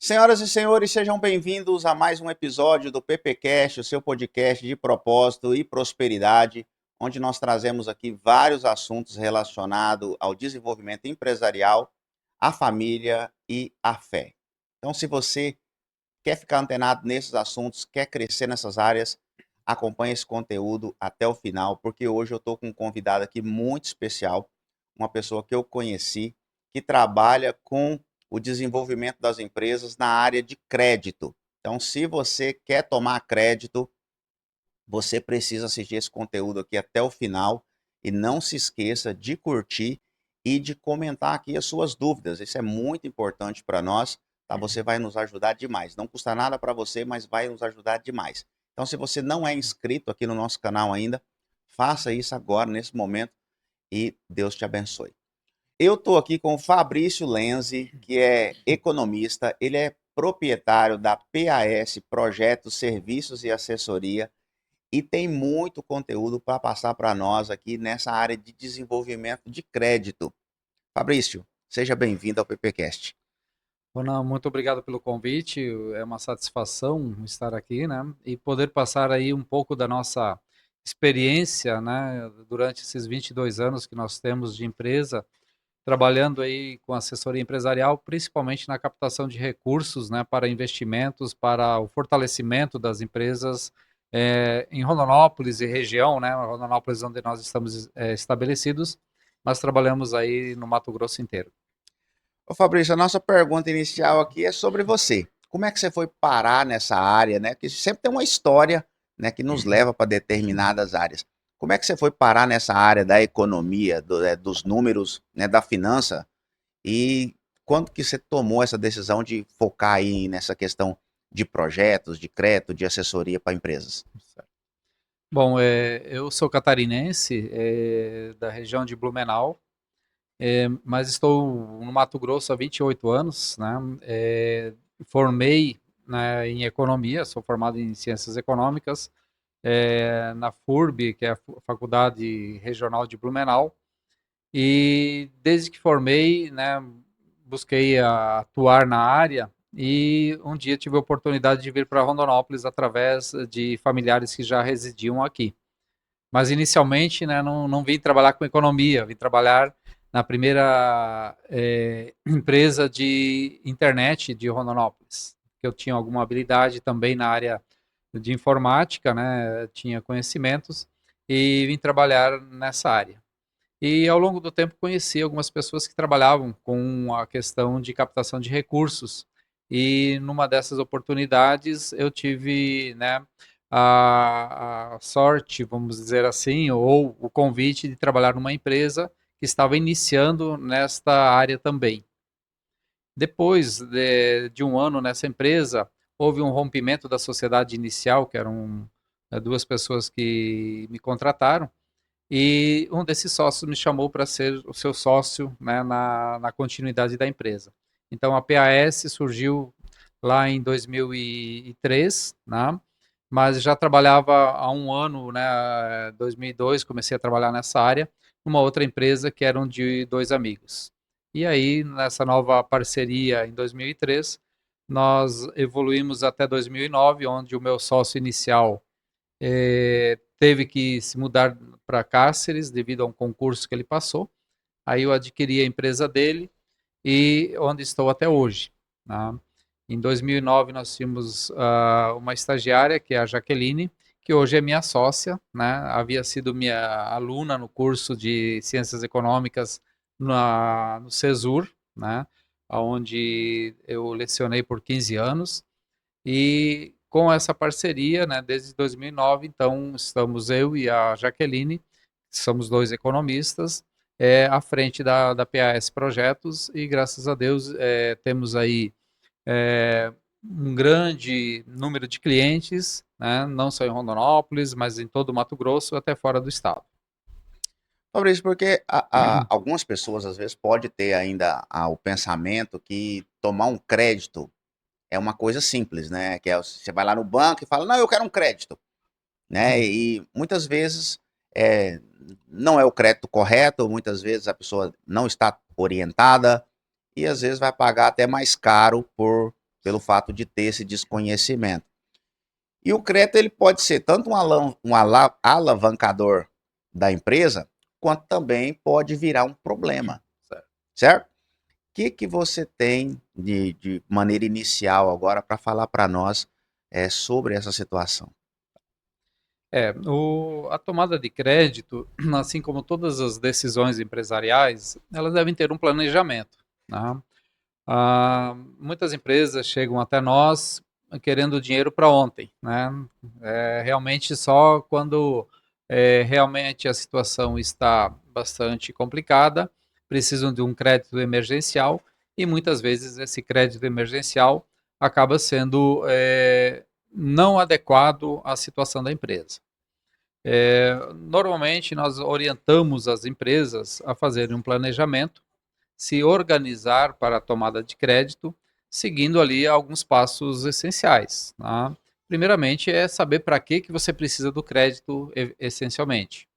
Senhoras e senhores, sejam bem-vindos a mais um episódio do PPcast, o seu podcast de propósito e prosperidade, onde nós trazemos aqui vários assuntos relacionados ao desenvolvimento empresarial, à família e à fé. Então, se você quer ficar antenado nesses assuntos, quer crescer nessas áreas, acompanhe esse conteúdo até o final, porque hoje eu estou com um convidado aqui muito especial, uma pessoa que eu conheci, que trabalha com o desenvolvimento das empresas na área de crédito. Então, se você quer tomar crédito, você precisa assistir esse conteúdo aqui até o final e não se esqueça de curtir e de comentar aqui as suas dúvidas. Isso é muito importante para nós, tá? Você vai nos ajudar demais. Não custa nada para você, mas vai nos ajudar demais. Então, se você não é inscrito aqui no nosso canal ainda, faça isso agora, nesse momento, e Deus te abençoe. Eu estou aqui com o Fabrício Lenzi, que é economista, ele é proprietário da PAS Projetos, Serviços e Assessoria e tem muito conteúdo para passar para nós aqui nessa área de desenvolvimento de crédito. Fabrício, seja bem-vindo ao PPcast. Ronald, muito obrigado pelo convite. É uma satisfação estar aqui, né? E poder passar aí um pouco da nossa experiência, né? Durante esses 22 anos que nós temos de empresa, trabalhando aí com assessoria empresarial, principalmente na captação de recursos, né? Para investimentos, para o fortalecimento das empresas em Rondonópolis e região, né? Rondonópolis, onde nós estamos estabelecidos, mas trabalhamos aí no Mato Grosso inteiro. Ô Fabrício, a nossa pergunta inicial aqui é sobre você. Como é que você foi parar nessa área, né? Porque sempre tem uma história, né, que nos leva para determinadas áreas. Como é que você foi parar nessa área da economia, dos números, né, da finança? E quando que você tomou essa decisão de focar aí nessa questão de projetos, de crédito, de assessoria para empresas? Bom, eu sou catarinense, da região de Blumenau, mas estou no Mato Grosso há 28 anos, né? Formei, né, em economia, sou formado em ciências econômicas, na FURB, que é a Faculdade Regional de Blumenau, e desde que formei, né, busquei atuar na área e um dia tive a oportunidade de vir para Rondonópolis através de familiares que já residiam aqui. Mas inicialmente, né, não vim trabalhar com economia, vim trabalhar na primeira empresa de internet de Rondonópolis, que eu tinha alguma habilidade também na área de informática, né, tinha conhecimentos e vim trabalhar nessa área. E ao longo do tempo conheci algumas pessoas que trabalhavam com a questão de captação de recursos. E numa dessas oportunidades eu tive, né, a sorte, vamos dizer assim, ou o convite de trabalhar numa empresa que estava iniciando nesta área também. Depois de um ano nessa empresa, houve um rompimento da sociedade inicial, que eram duas pessoas que me contrataram, e um desses sócios me chamou para ser o seu sócio, né, na continuidade da empresa. Então a PAS surgiu lá em 2003, né, mas já trabalhava há um ano, né, 2002, comecei a trabalhar nessa área, numa outra empresa que eram de dois amigos. E aí, nessa nova parceria em 2003, nós evoluímos até 2009, onde o meu sócio inicial teve que se mudar para Cáceres devido a um concurso que ele passou. Aí eu adquiri a empresa dele e onde estou até hoje, né? Em 2009 nós tínhamos uma estagiária, que é a Jaqueline, que hoje é minha sócia, né? Havia sido minha aluna no curso de Ciências Econômicas no CESUR, né? Onde eu lecionei por 15 anos. E com essa parceria, né, desde 2009, então, estamos eu e a Jaqueline, somos dois economistas, à frente da PAS Projetos e, graças a Deus, temos aí um grande número de clientes, né, não só em Rondonópolis, mas em todo o Mato Grosso, até fora do estado. Fabrício, porque algumas pessoas às vezes pode ter ainda o pensamento que tomar um crédito é uma coisa simples, né? Que é, você vai lá no banco e fala, não, eu quero um crédito, né? E muitas vezes é, não é o crédito correto, muitas vezes a pessoa não está orientada e às vezes vai pagar até mais caro por pelo fato de ter esse desconhecimento. E o crédito ele pode ser tanto alavancador da empresa, quanto também pode virar um problema, Certo. certo? O que você tem de maneira inicial agora para falar para nós sobre essa situação? A tomada de crédito, assim como todas as decisões empresariais, elas devem ter um planejamento, né? Muitas empresas chegam até nós querendo dinheiro para ontem, né? Realmente só quando realmente a situação está bastante complicada, precisam de um crédito emergencial e muitas vezes esse crédito emergencial acaba sendo não adequado à situação da empresa. Normalmente nós orientamos as empresas a fazerem um planejamento, se organizar para a tomada de crédito, seguindo ali alguns passos essenciais, tá? Primeiramente é saber para que você precisa do crédito essencialmente.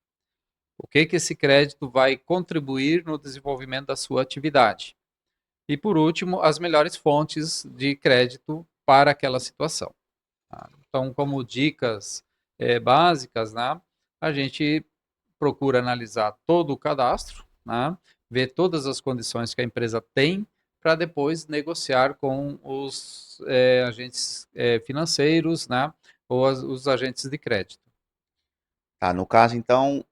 O que esse crédito vai contribuir no desenvolvimento da sua atividade. E por último, as melhores fontes de crédito para aquela situação. Tá? Então, como dicas básicas, né, a gente procura analisar todo o cadastro, né, ver todas as condições que a empresa tem, para depois negociar com os agentes financeiros, né, ou os agentes de crédito. Tá, no caso, então,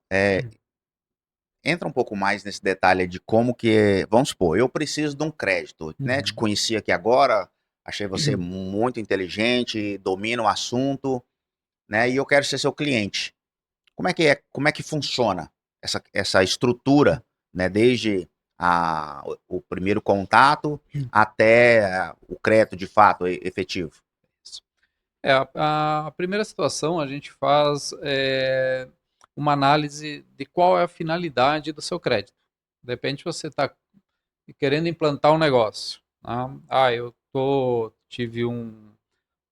entra um pouco mais nesse detalhe de como que vamos supor, eu preciso de um crédito, né? Te Uhum. conheci aqui agora, achei você muito inteligente, domina o assunto, né? E eu quero ser seu cliente. Como é que funciona essa estrutura, né? Desde o primeiro contato até o crédito de fato efetivo. A primeira situação a gente faz uma análise de qual é a finalidade do seu crédito. De repente você está querendo implantar um negócio, tá? Tive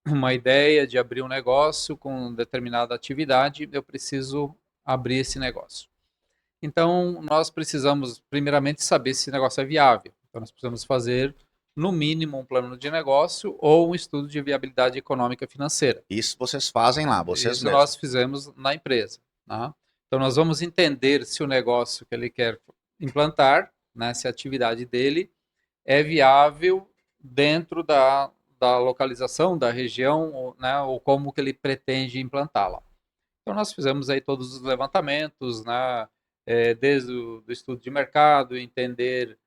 uma ideia de abrir um negócio com determinada atividade, eu preciso abrir esse negócio. Então, nós precisamos, primeiramente, saber se esse negócio é viável. Então, nós precisamos fazer, no mínimo, um plano de negócio ou um estudo de viabilidade econômica e financeira. Isso vocês fazem lá, vocês Isso mesmos. nós fizemos na empresa. Tá? Então, nós vamos entender se o negócio que ele quer implantar, né, se a atividade dele é viável dentro da localização, da região, né, ou como que ele pretende implantá-la. Então, nós fizemos aí todos os levantamentos, né, desde o do estudo de mercado, entender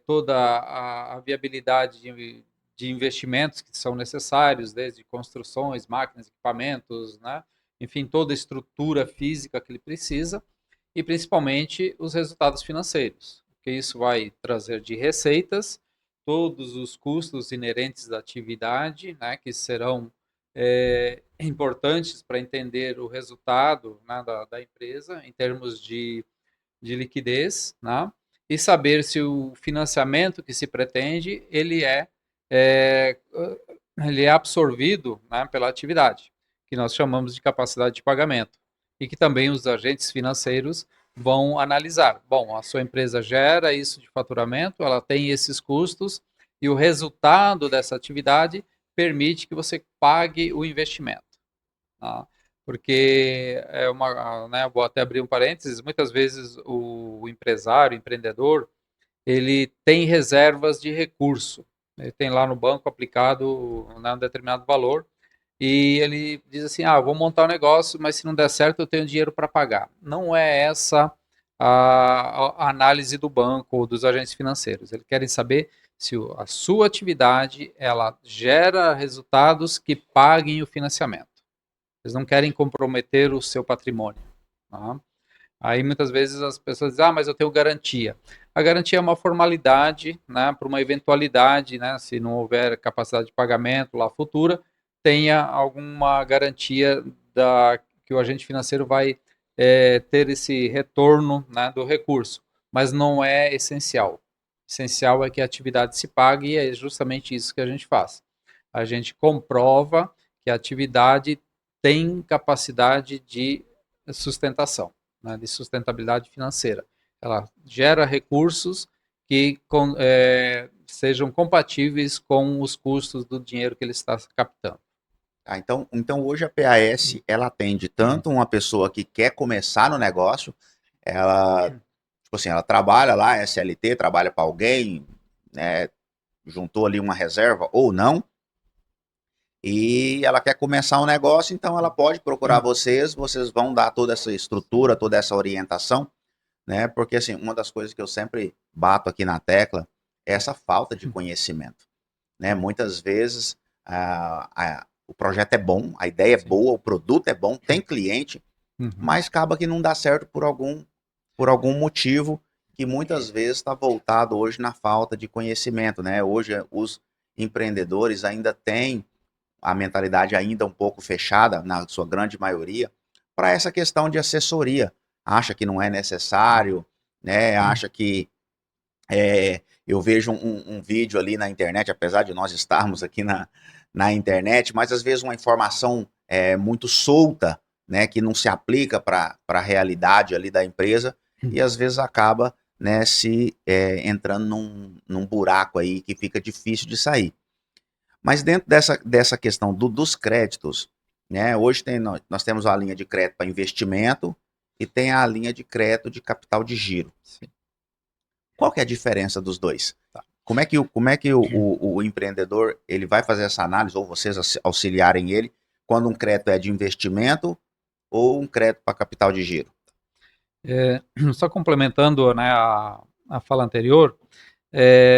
toda a viabilidade de investimentos que são necessários, desde construções, máquinas, equipamentos, né, enfim, toda a estrutura física que ele precisa, e principalmente os resultados financeiros, que isso vai trazer de receitas, todos os custos inerentes da atividade, né, que serão importantes para entender o resultado, né, da empresa em termos de liquidez, né, e saber se o financiamento que se pretende é, ele é absorvido, né, pela atividade, que nós chamamos de capacidade de pagamento, e que também os agentes financeiros vão analisar. Bom, a sua empresa gera isso de faturamento, ela tem esses custos, e o resultado dessa atividade permite que você pague o investimento. Tá? Porque né, vou até abrir um parênteses, muitas vezes o empresário, o empreendedor, ele tem reservas de recurso. Ele tem lá no banco aplicado, né, um determinado valor e ele diz assim, vou montar um negócio, mas se não der certo eu tenho dinheiro para pagar. Não é essa a análise do banco ou dos agentes financeiros. Eles querem saber se a sua atividade ela gera resultados que paguem o financiamento. Eles não querem comprometer o seu patrimônio. Tá? Aí muitas vezes as pessoas dizem, mas eu tenho garantia. A garantia é uma formalidade, né, para uma eventualidade, né, se não houver capacidade de pagamento lá futura, tenha alguma garantia que o agente financeiro vai ter esse retorno, né, do recurso, mas não é essencial. Essencial é que a atividade se pague e é justamente isso que a gente faz. A gente comprova que a atividade tem capacidade de sustentação, né, de sustentabilidade financeira. Ela gera recursos que sejam compatíveis com os custos do dinheiro que ele está captando. Então hoje a PAS, ela atende tanto uma pessoa que quer começar no negócio, ela, tipo assim, ela trabalha lá, SLT, trabalha para alguém, né, juntou ali uma reserva ou não, e ela quer começar um negócio, então ela pode procurar vocês vão dar toda essa estrutura, toda essa orientação, né? Porque assim, uma das coisas que eu sempre bato aqui na tecla é essa falta de conhecimento, né? Muitas vezes o projeto é bom, a ideia é boa, o produto é bom, tem cliente, mas acaba que não dá certo por algum motivo que muitas vezes está voltado hoje na falta de conhecimento, né? Hoje os empreendedores ainda têm a mentalidade ainda um pouco fechada, na sua grande maioria, para essa questão de assessoria. Acha que não é necessário, né? Acha que eu vejo um vídeo ali na internet, apesar de nós estarmos aqui na internet, mas às vezes uma informação muito solta, né, que não se aplica para a realidade ali da empresa, e às vezes acaba, né, entrando num buraco aí que fica difícil de sair. Mas dentro dessa questão dos créditos, né, hoje nós temos a linha de crédito para investimento e tem a linha de crédito de capital de giro. Sim. Qual que é a diferença dos dois? Como é que o empreendedor ele vai fazer essa análise, ou vocês auxiliarem ele, quando um crédito é de investimento ou um crédito para capital de giro? Só complementando, né, a fala anterior,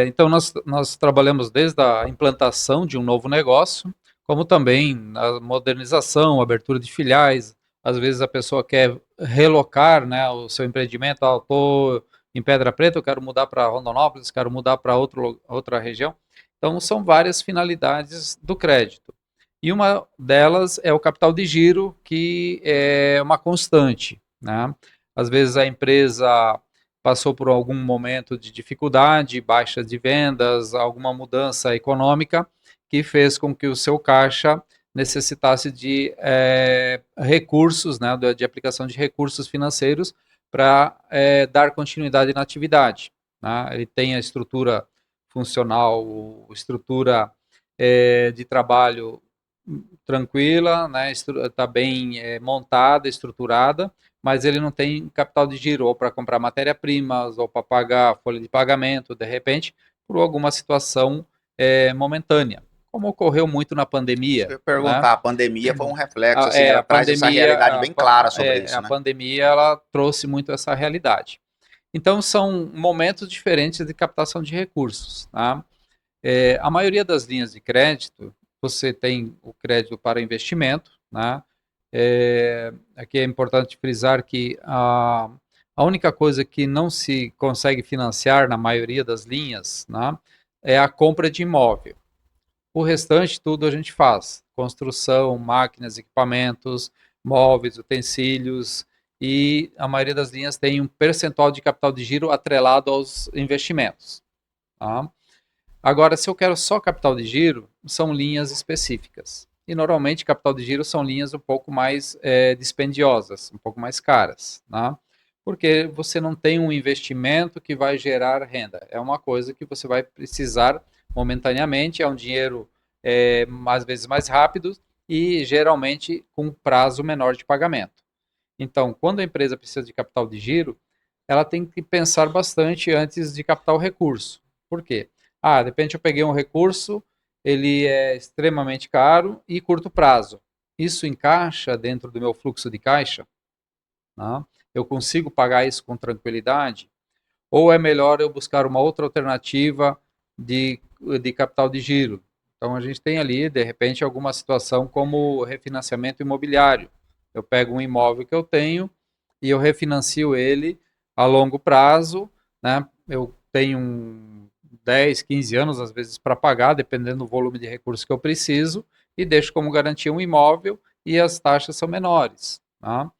então nós trabalhamos desde a implantação de um novo negócio, como também a modernização, abertura de filiais. Às vezes a pessoa quer relocar, né, o seu empreendimento. Eu estou em Pedra Preta, eu quero mudar para Rondonópolis, quero mudar para outra região. Então são várias finalidades do crédito. E uma delas é o capital de giro, que é uma constante, né? Às vezes a empresa passou por algum momento de dificuldade, baixa de vendas, alguma mudança econômica que fez com que o seu caixa necessitasse de recursos, né, de aplicação de recursos financeiros para dar continuidade na atividade, né? Ele tem a estrutura funcional, estrutura de trabalho tranquila, né, está bem montada, estruturada, mas ele não tem capital de giro, ou para comprar matéria-primas, ou para pagar folha de pagamento, de repente, por alguma situação momentânea, como ocorreu muito na pandemia. Eu ia perguntar, né? a pandemia foi um reflexo, assim, ela A traz essa pandemia, realidade bem clara sobre isso, a né? pandemia ela trouxe muito essa realidade. Então, são momentos diferentes de captação de recursos. Tá? A maioria das linhas de crédito, você tem o crédito para investimento, né? Aqui é importante frisar que a única coisa que não se consegue financiar na maioria das linhas, né, é a compra de imóvel. O restante tudo a gente faz: construção, máquinas, equipamentos, móveis, utensílios, e a maioria das linhas tem um percentual de capital de giro atrelado aos investimentos. Tá? Agora, se eu quero só capital de giro, são linhas específicas. E normalmente capital de giro são linhas um pouco mais dispendiosas, um pouco mais caras, né? Porque você não tem um investimento que vai gerar renda. É uma coisa que você vai precisar momentaneamente, é um dinheiro às vezes mais rápido e geralmente com prazo menor de pagamento. Então, quando a empresa precisa de capital de giro, ela tem que pensar bastante antes de captar o recurso. Por quê? De repente eu peguei um recurso, ele é extremamente caro e curto prazo. Isso encaixa dentro do meu fluxo de caixa? Né? Eu consigo pagar isso com tranquilidade? Ou é melhor eu buscar uma outra alternativa de capital de giro? Então a gente tem ali, de repente, alguma situação como refinanciamento imobiliário. Eu pego um imóvel que eu tenho e eu refinancio ele a longo prazo, né? Eu tenho 10, 15 anos, às vezes, para pagar, dependendo do volume de recursos que eu preciso, e deixo como garantia um imóvel e as taxas são menores. Tá?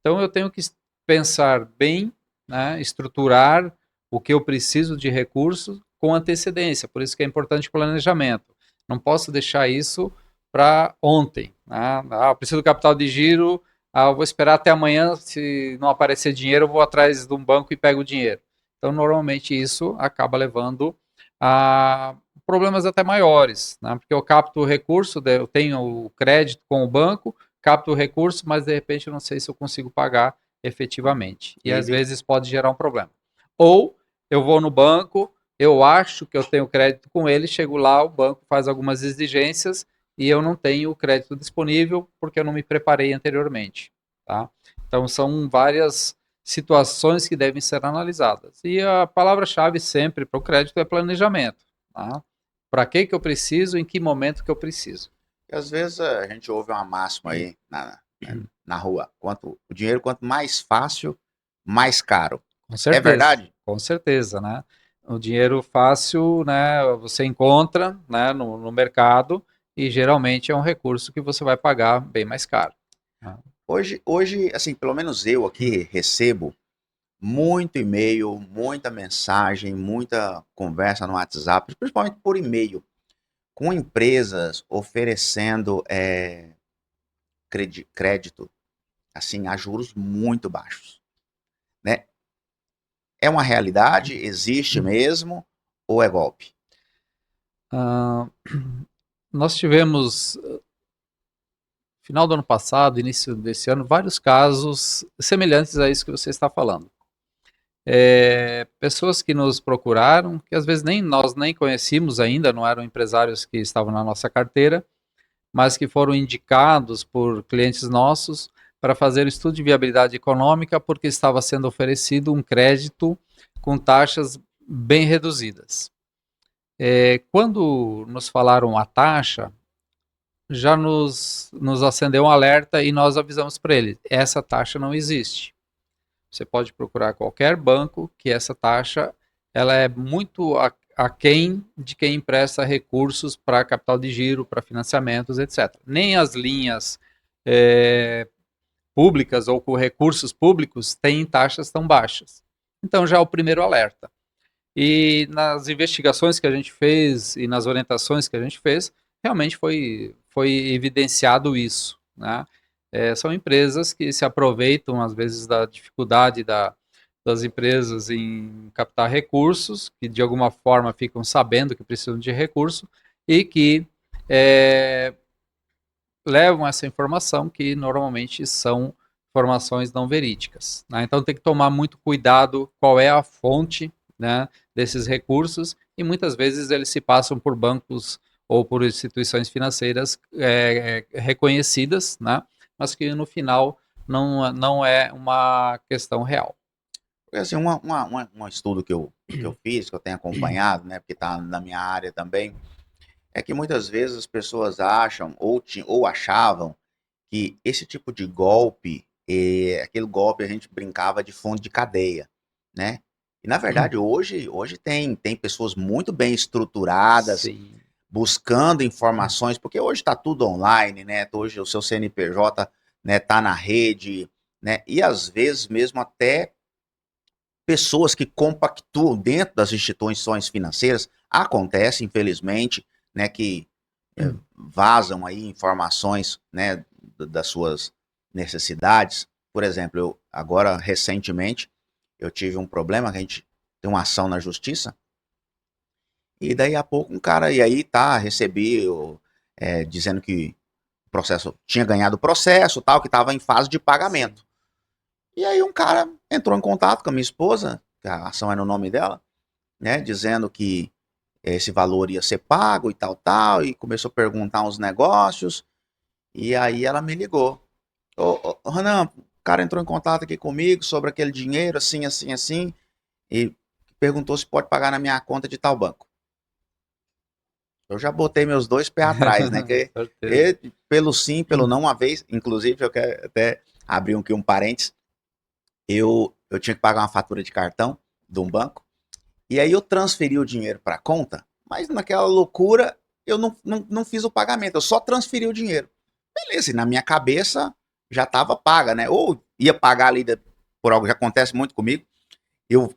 Então eu tenho que pensar bem, né, estruturar o que eu preciso de recursos com antecedência. Por isso que é importante o planejamento. Não posso deixar isso para ontem. Né? Eu preciso do capital de giro, eu vou esperar até amanhã, se não aparecer dinheiro, eu vou atrás de um banco e pego o dinheiro. Então, normalmente, isso acaba levando a problemas até maiores, né? Porque eu capto o recurso, eu tenho o crédito com o banco, capto o recurso, mas de repente eu não sei se eu consigo pagar efetivamente. E às Ele, vezes pode gerar um problema. Ou eu vou no banco, eu acho que eu tenho crédito com ele, chego lá, o banco faz algumas exigências e eu não tenho o crédito disponível porque eu não me preparei anteriormente, tá? Então são várias situações que devem ser analisadas. E a palavra-chave sempre para o crédito é planejamento. Tá? Para que eu preciso, em que momento que eu preciso. às vezes a gente ouve uma máxima aí na rua, o dinheiro quanto mais fácil, mais caro. É verdade? Com certeza, né? O dinheiro fácil, né, você encontra, né, no mercado e geralmente é um recurso que você vai pagar bem mais caro. Né? Hoje, assim, pelo menos eu aqui recebo muito e-mail, muita mensagem, muita conversa no WhatsApp, principalmente por e-mail, com empresas oferecendo crédito, assim, a juros muito baixos, né? É uma realidade? Existe mesmo? Ou é golpe? Ah, nós tivemos, final do ano passado, início desse ano, vários casos semelhantes a isso que você está falando. Pessoas que nos procuraram, que às vezes nem nós nem conhecíamos ainda, não eram empresários que estavam na nossa carteira, mas que foram indicados por clientes nossos para fazer o estudo de viabilidade econômica porque estava sendo oferecido um crédito com taxas bem reduzidas. Quando nos falaram a taxa, já nos acendeu um alerta e nós avisamos para ele: essa taxa não existe. Você pode procurar qualquer banco que essa taxa ela é muito aquém de quem empresta recursos para capital de giro, para financiamentos, etc. Nem as linhas é, públicas ou com recursos públicos têm taxas tão baixas. Então já é o primeiro alerta. E nas investigações que a gente fez e nas orientações que a gente fez, realmente foi evidenciado isso, né? São empresas que se aproveitam, às vezes, da dificuldade das empresas em captar recursos, que de alguma forma ficam sabendo que precisam de recurso e que é, levam essa informação que normalmente são informações não verídicas. Né? Então tem que tomar muito cuidado qual é a fonte, né, desses recursos e muitas vezes eles se passam por bancos ou por instituições financeiras reconhecidas, né, mas que no final não é uma questão real. Porque, assim, um estudo que eu fiz, que eu tenho acompanhado, né, porque está na minha área também, é que muitas vezes as pessoas acham ou achavam que esse tipo de golpe, aquele golpe a gente brincava de fundo de cadeia, né? E na verdade hoje tem pessoas muito bem estruturadas, Sim. buscando informações, porque hoje está tudo online, né? Hoje o seu CNPJ, né, tá na rede, né? E às vezes mesmo até pessoas que compactuam dentro das instituições financeiras, acontece, infelizmente, né, que vazam aí informações, né, das suas necessidades. Por exemplo, agora, recentemente, eu tive um problema, que a gente tem uma ação na justiça, e daí a pouco um cara, e aí tá, recebi, dizendo que o processo, tinha ganhado o processo, tal, que estava em fase de pagamento. E aí um cara entrou em contato com a minha esposa, que a ação é no nome dela, né, dizendo que esse valor ia ser pago e tal, e começou a perguntar uns negócios, e aí ela me ligou. Ô, Renan, o cara entrou em contato aqui comigo sobre aquele dinheiro, assim, assim, assim, e perguntou se pode pagar na minha conta de tal banco. Eu já botei meus dois pés atrás, né, Certeza. pelo sim, pelo não, uma vez, inclusive, eu quero até abrir aqui um parênteses, eu tinha que pagar uma fatura de cartão de um banco, e aí eu transferi o dinheiro para a conta, mas naquela loucura eu não fiz o pagamento, eu só transferi o dinheiro. Beleza, e na minha cabeça já estava paga, né? Ou ia pagar ali por algo que acontece muito comigo. Eu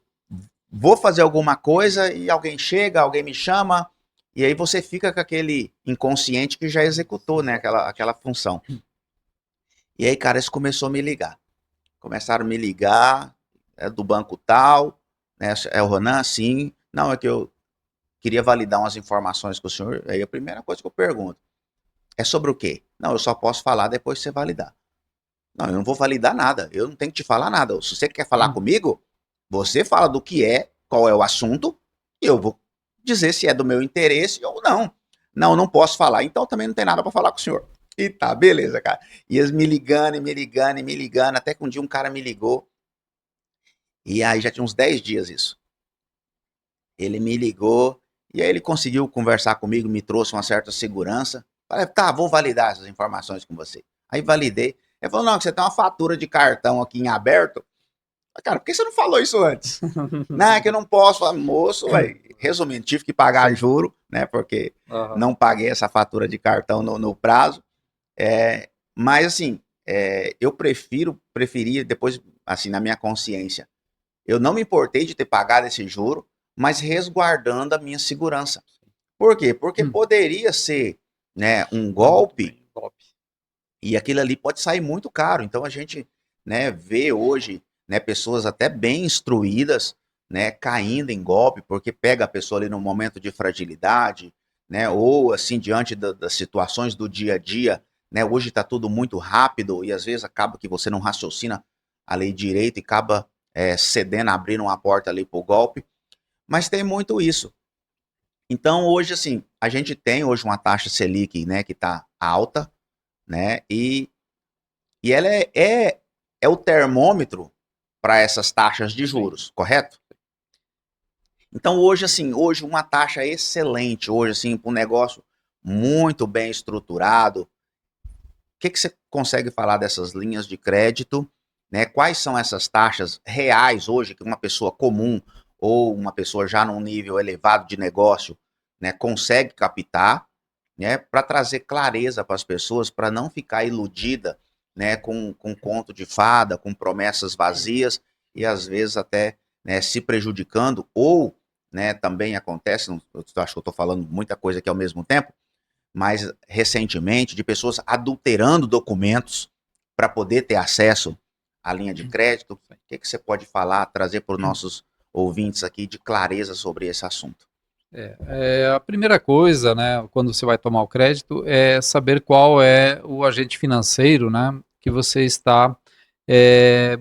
vou fazer alguma coisa e alguém chega, alguém me chama, e aí você fica com aquele inconsciente que já executou, né? Aquela função. E aí, cara, isso começou a me ligar. Começaram a me ligar, do banco tal, né? É o Ronan, sim. Não, é que eu queria validar umas informações com o senhor. Aí a primeira coisa que eu pergunto, é sobre o quê? Não, eu só posso falar depois que você validar. Não, eu não vou validar nada, eu não tenho que te falar nada. Se você quer falar comigo, você fala do que é, qual é o assunto, e eu vou dizer se é do meu interesse ou não. Não, não posso falar, então também não tem nada para falar com o senhor. E tá, beleza, cara. E eles me ligando, e me ligando, e me ligando, até que um dia um cara me ligou, e aí já tinha uns 10 dias isso. Ele me ligou, e aí ele conseguiu conversar comigo, me trouxe uma certa segurança. Falei, tá, vou validar essas informações com você. Aí validei. Ele falou, não, você tem uma fatura de cartão aqui em aberto. Cara, por que você não falou isso antes? Não, é que eu não posso. Falei, moço, véio. Resumindo, tive que pagar juro, né? Porque não paguei essa fatura de cartão no prazo. Mas assim, eu preferia, depois, assim, na minha consciência, eu não me importei de ter pagado esse juro, mas resguardando a minha segurança. Por quê? Porque poderia ser, né, um golpe, e aquilo ali pode sair muito caro. Então a gente, né, vê hoje, né, pessoas até bem instruídas, né, caindo em golpe, porque pega a pessoa ali no momento de fragilidade, né, ou assim, diante das situações do dia a dia, né, hoje está tudo muito rápido e às vezes acaba que você não raciocina a lei direito e acaba cedendo, abrindo uma porta ali para o golpe, mas tem muito isso. Então hoje, assim, a gente tem hoje uma taxa Selic, né, que está alta, né, e ela é o termômetro para essas taxas de juros, correto? Então hoje, assim, hoje uma taxa excelente, hoje, assim, para um negócio muito bem estruturado. O que você consegue falar dessas linhas de crédito? Né? Quais são essas taxas reais hoje que uma pessoa comum ou uma pessoa já num nível elevado de negócio, né, consegue captar, né, para trazer clareza para as pessoas, para não ficar iludida, né, com conto de fada, com promessas vazias e às vezes até, né, se prejudicando ou, né, também acontece, eu acho que eu estou falando muita coisa aqui ao mesmo tempo, mas recentemente de pessoas adulterando documentos para poder ter acesso à linha de crédito. O que você pode falar, trazer para os nossos ouvintes aqui de clareza sobre esse assunto? A primeira coisa, né, quando você vai tomar o crédito, é saber qual é o agente financeiro, né, que você está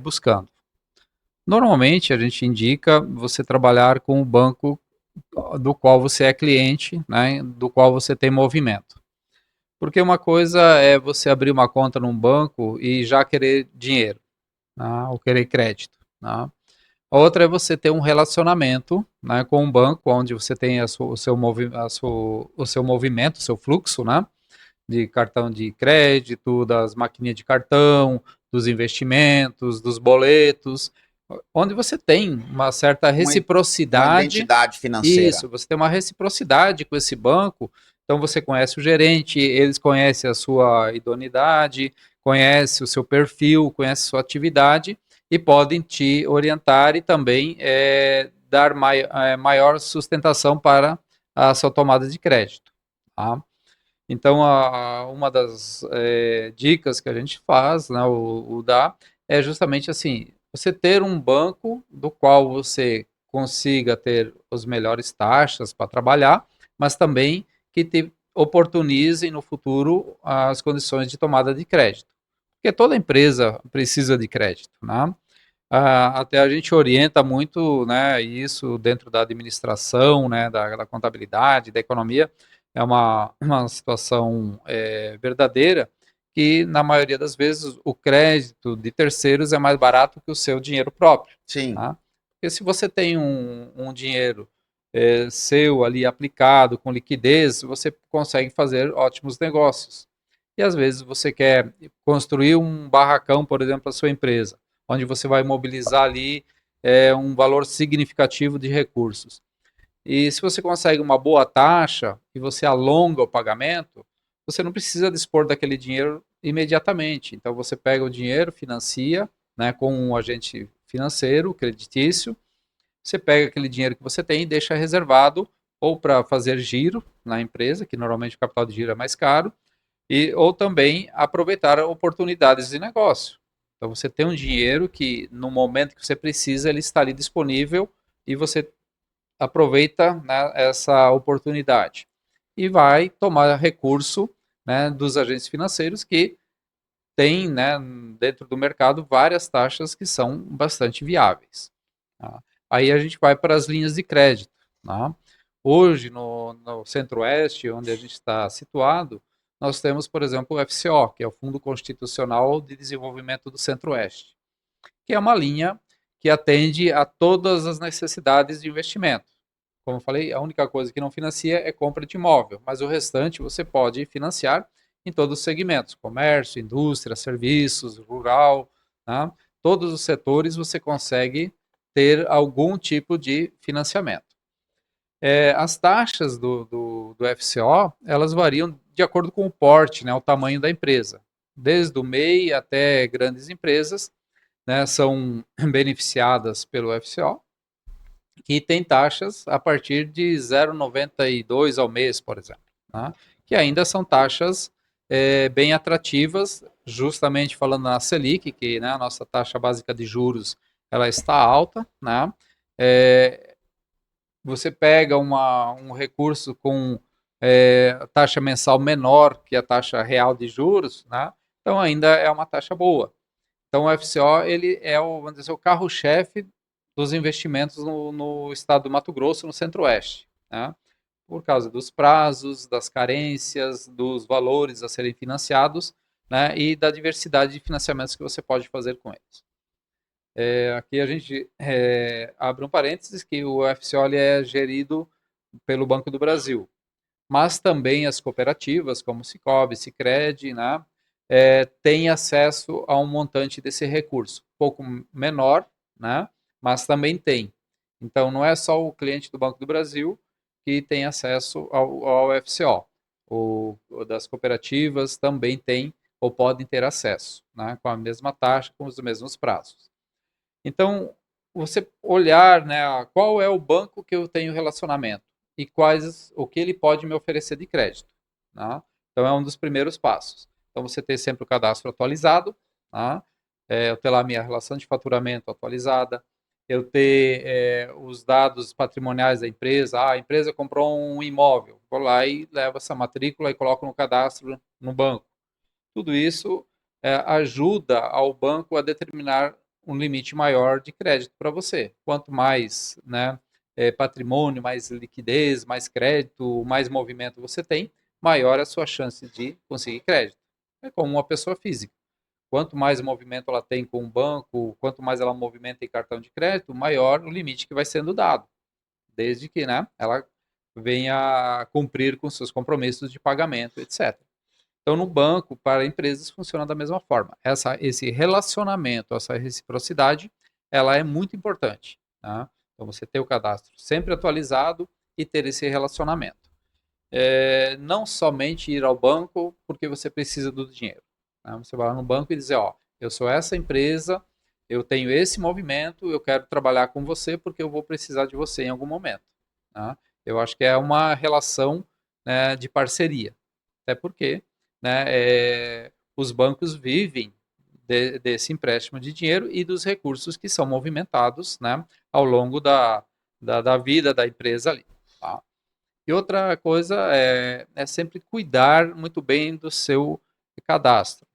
buscando. Normalmente, a gente indica você trabalhar com o banco do qual você é cliente, né, do qual você tem movimento. Porque uma coisa é você abrir uma conta num banco e já querer dinheiro, né, ou querer crédito, né? A outra é você ter um relacionamento, né, com um banco, onde você tem o seu movimento, o seu fluxo, né, de cartão de crédito, das maquininhas de cartão, dos investimentos, dos boletos, onde você tem uma certa Uma reciprocidade. identidade financeira. Isso, você tem uma reciprocidade com esse banco, então você conhece o gerente, eles conhecem a sua idoneidade, conhece o seu perfil, conhece a sua atividade e podem te orientar e também dar maior sustentação para a sua tomada de crédito. Tá? Então, uma das dicas que a gente faz, né, o dá, é justamente assim, você ter um banco do qual você consiga ter as melhores taxas para trabalhar, mas também que te oportunize no futuro as condições de tomada de crédito. Porque toda empresa precisa de crédito, né? Até a gente orienta muito, né, isso dentro da administração, né, da contabilidade, da economia, é uma situação verdadeira, que na maioria das vezes o crédito de terceiros é mais barato que o seu dinheiro próprio. Sim. Tá? Porque se você tem um dinheiro seu ali aplicado com liquidez, você consegue fazer ótimos negócios. E às vezes você quer construir um barracão, por exemplo, para a sua empresa, onde você vai mobilizar ali um valor significativo de recursos. E se você consegue uma boa taxa e você alonga o pagamento, você não precisa dispor daquele dinheiro imediatamente. Então você pega o dinheiro, financia, né, com um agente financeiro, creditício, você pega aquele dinheiro que você tem e deixa reservado ou para fazer giro na empresa, que normalmente o capital de giro é mais caro, ou também aproveitar oportunidades de negócio. Então você tem um dinheiro que no momento que você precisa ele está ali disponível e você aproveita, né, essa oportunidade e vai tomar recurso, né, dos agentes financeiros que tem, né, dentro do mercado várias taxas que são bastante viáveis. Tá? Aí a gente vai para as linhas de crédito. Tá? Hoje, no Centro-Oeste, onde a gente está situado, nós temos, por exemplo, o FCO, que é o Fundo Constitucional de Desenvolvimento do Centro-Oeste, que é uma linha que atende a todas as necessidades de investimento. Como eu falei, a única coisa que não financia é compra de imóvel, mas o restante você pode financiar em todos os segmentos, comércio, indústria, serviços, rural, tá? Todos os setores você consegue ter algum tipo de financiamento. As taxas do FCO, elas variam de acordo com o porte, né, o tamanho da empresa. Desde o MEI até grandes empresas, né, são beneficiadas pelo FCO, que tem taxas a partir de 0,92 ao mês, por exemplo, né? Que ainda são taxas bem atrativas, justamente falando na Selic, que, né, a nossa taxa básica de juros ela está alta, né? Você pega um recurso com taxa mensal menor que a taxa real de juros, né? Então ainda é uma taxa boa. Então o FCO ele é o, vamos dizer, o carro-chefe dos investimentos no estado do Mato Grosso, no Centro-Oeste, né? Por causa dos prazos, das carências, dos valores a serem financiados, né? E da diversidade de financiamentos que você pode fazer com eles. Aqui a gente abre um parênteses que o FCO ele é gerido pelo Banco do Brasil, mas também as cooperativas, como Sicoob, Sicredi, né, têm acesso a um montante desse recurso, um pouco menor, né, mas também tem. Então, não é só o cliente do Banco do Brasil que tem acesso ao FCO. O das cooperativas também tem ou podem ter acesso, né, com a mesma taxa, com os mesmos prazos. Então, você olhar, né, qual é o banco que eu tenho relacionamento e o que ele pode me oferecer de crédito. Né? Então, é um dos primeiros passos. Então, você ter sempre o cadastro atualizado, né? Eu ter lá a minha relação de faturamento atualizada, eu ter os dados patrimoniais da empresa. A empresa comprou um imóvel, vou lá e levo essa matrícula e coloco no cadastro no banco. Tudo isso ajuda ao banco a determinar um limite maior de crédito para você. Quanto mais, né, patrimônio, mais liquidez, mais crédito, mais movimento você tem, maior a sua chance de conseguir crédito. É como uma pessoa física. Quanto mais movimento ela tem com o banco, quanto mais ela movimenta em cartão de crédito, maior o limite que vai sendo dado, desde que, né, ela venha cumprir com seus compromissos de pagamento, etc. Então, no banco, para empresas, funciona da mesma forma. Esse relacionamento, essa reciprocidade, ela é muito importante. Tá? Então, você ter o cadastro sempre atualizado e ter esse relacionamento. Não somente ir ao banco porque você precisa do dinheiro. Tá? Você vai lá no banco e dizer, ó, eu sou essa empresa, eu tenho esse movimento, eu quero trabalhar com você porque eu vou precisar de você em algum momento. Tá? Eu acho que é uma relação, né, de parceria. Até porque, né, os bancos vivem desse empréstimo de dinheiro e dos recursos que são movimentados, né, ao longo da vida da empresa ali. Tá? E outra coisa é sempre cuidar muito bem do seu cadastro.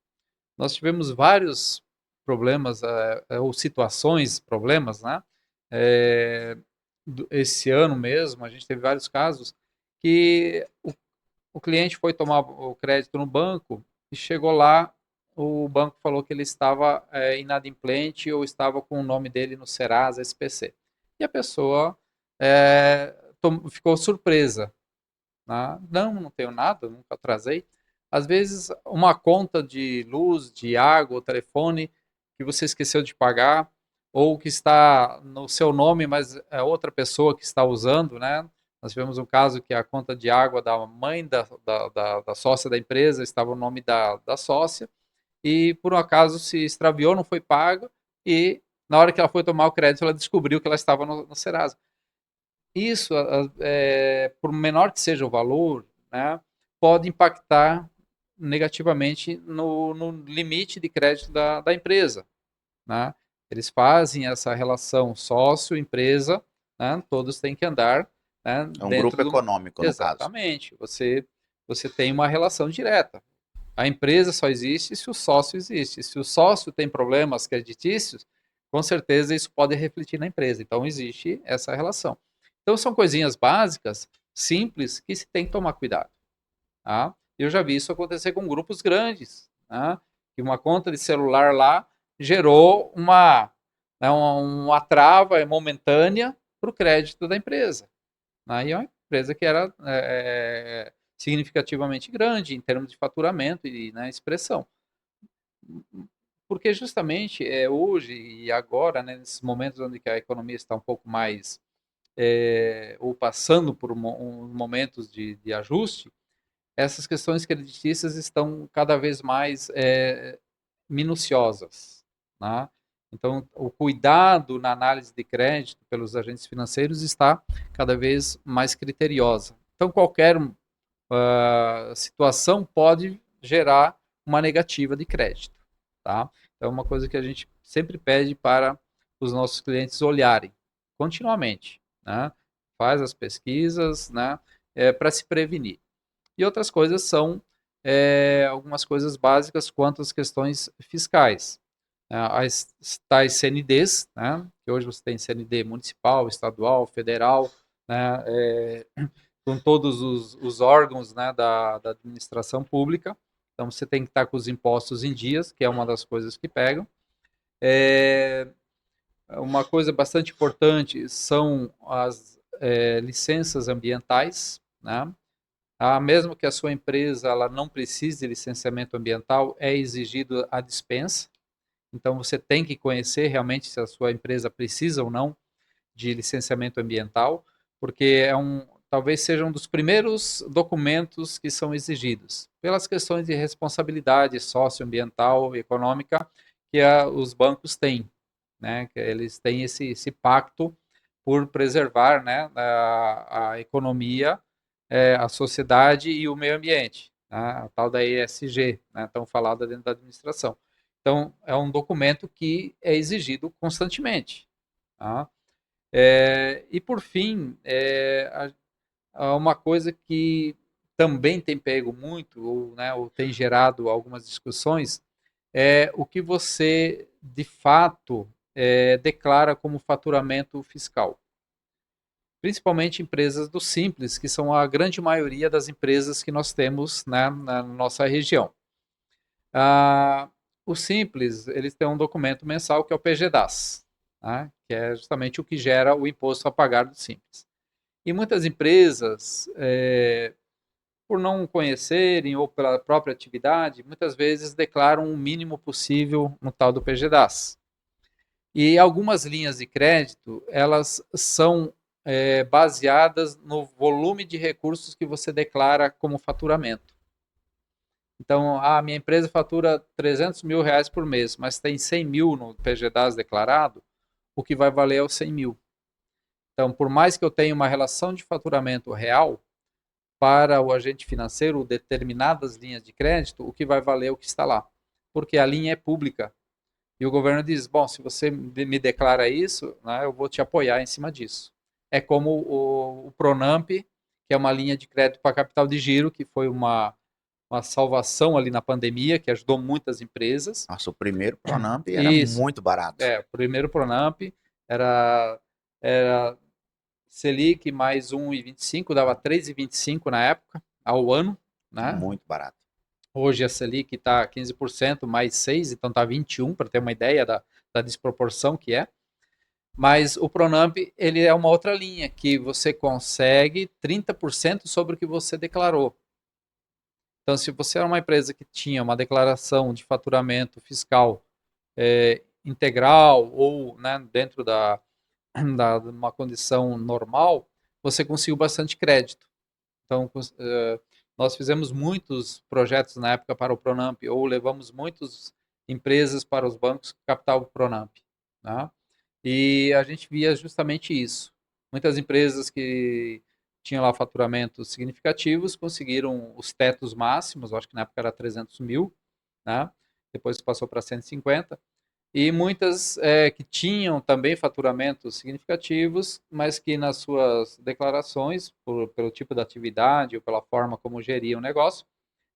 Nós tivemos vários problemas, ou situações, problemas, né? Esse ano mesmo, a gente teve vários casos que o cliente foi tomar o crédito no banco e chegou lá, o banco falou que ele estava inadimplente ou estava com o nome dele no Serasa SPC. E a pessoa ficou surpresa. Né? Não tenho nada, nunca atrasei. Às vezes, uma conta de luz, de água, telefone que você esqueceu de pagar, ou que está no seu nome, mas é outra pessoa que está usando, né? Nós tivemos um caso que a conta de água da mãe da sócia da empresa estava no nome da sócia, e por um acaso se extraviou, não foi paga, e na hora que ela foi tomar o crédito, ela descobriu que ela estava no Serasa. Isso, por menor que seja o valor, né, pode impactar negativamente no limite de crédito da empresa. Né? Eles fazem essa relação sócio-empresa, né, todos têm que andar, né, É um dentro grupo de uma... econômico, no caso. Exatamente. Você tem uma relação direta. A empresa só existe se o sócio existe. Se o sócio tem problemas creditícios, com certeza isso pode refletir na empresa. Então, existe essa relação. Então, são coisinhas básicas, simples, que se tem que tomar cuidado. Tá? Eu já vi isso acontecer com grupos grandes, tá? Que uma conta de celular lá gerou uma trava momentânea para o crédito da empresa. Aí é uma empresa que era significativamente grande em termos de faturamento e, né, expressão. Porque justamente hoje e agora, né, nesses momentos onde a economia está um pouco mais, ou passando por momentos de ajuste, essas questões creditícias estão cada vez mais minuciosas, né? Então, o cuidado na análise de crédito pelos agentes financeiros está cada vez mais criteriosa. Então, qualquer situação pode gerar uma negativa de crédito, tá? Então, é uma coisa que a gente sempre pede para os nossos clientes olharem continuamente, né? Faz as pesquisas, né? Para se prevenir. E outras coisas são algumas coisas básicas quanto às questões fiscais. As tais CNDs, né, que hoje você tem CND municipal, estadual, federal, né, com todos os órgãos, né, da administração pública. Então você tem que estar com os impostos em dias, que é uma das coisas que pegam. Uma coisa bastante importante são as licenças ambientais, né? Mesmo que a sua empresa ela não precise de licenciamento ambiental, é exigido a dispensa. Então você tem que conhecer realmente se a sua empresa precisa ou não de licenciamento ambiental, porque talvez seja um dos primeiros documentos que são exigidos, pelas questões de responsabilidade socioambiental e econômica que os bancos têm, né? Que eles têm esse pacto por preservar, né, a economia, a sociedade e o meio ambiente, né? A tal da ESG, né, tão falada dentro da administração. Então, é um documento que é exigido constantemente. Tá? E, por fim, uma coisa que também tem pego muito, ou tem gerado algumas discussões, é o que você, de fato, declara como faturamento fiscal. Principalmente empresas do Simples, que são a grande maioria das empresas que nós temos, né, na nossa região. O Simples, eles têm um documento mensal que é o PGDAS, né, que é justamente o que gera o imposto a pagar do Simples. E muitas empresas, por não conhecerem ou pela própria atividade, muitas vezes declaram o mínimo possível no tal do PGDAS. E algumas linhas de crédito, elas são baseadas no volume de recursos que você declara como faturamento. Então, a minha empresa fatura 300 mil reais por mês, mas tem 100 mil no PGDAS declarado, o que vai valer é os 100 mil. Então, por mais que eu tenha uma relação de faturamento real, para o agente financeiro, determinadas linhas de crédito, o que vai valer é o que está lá. Porque a linha é pública. E o governo diz, bom, se você me declara isso, né, eu vou te apoiar em cima disso. É como o Pronamp, que é uma linha de crédito para capital de giro, que foi uma salvação ali na pandemia, que ajudou muitas empresas. Nossa, o primeiro Pronamp era Isso. muito barato. O primeiro Pronamp era Selic mais 1,25, dava 3,25 na época, ao ano, né? Muito barato. Hoje a Selic está 15% mais 6, então está 21, para ter uma ideia da desproporção que é. Mas o Pronamp, ele é uma outra linha, que você consegue 30% sobre o que você declarou. Então, se você era uma empresa que tinha uma declaração de faturamento fiscal integral ou, né, dentro de uma condição normal, você conseguiu bastante crédito. Então, nós fizemos muitos projetos na época para o Pronamp, ou levamos muitas empresas para os bancos que captavam o Pronamp. Né? E a gente via justamente isso. Muitas empresas que tinham lá faturamentos significativos conseguiram os tetos máximos, acho que na época era 300 mil, né? Depois passou para 150, e muitas que tinham também faturamentos significativos, mas que nas suas declarações, pelo tipo de atividade ou pela forma como geriam o negócio,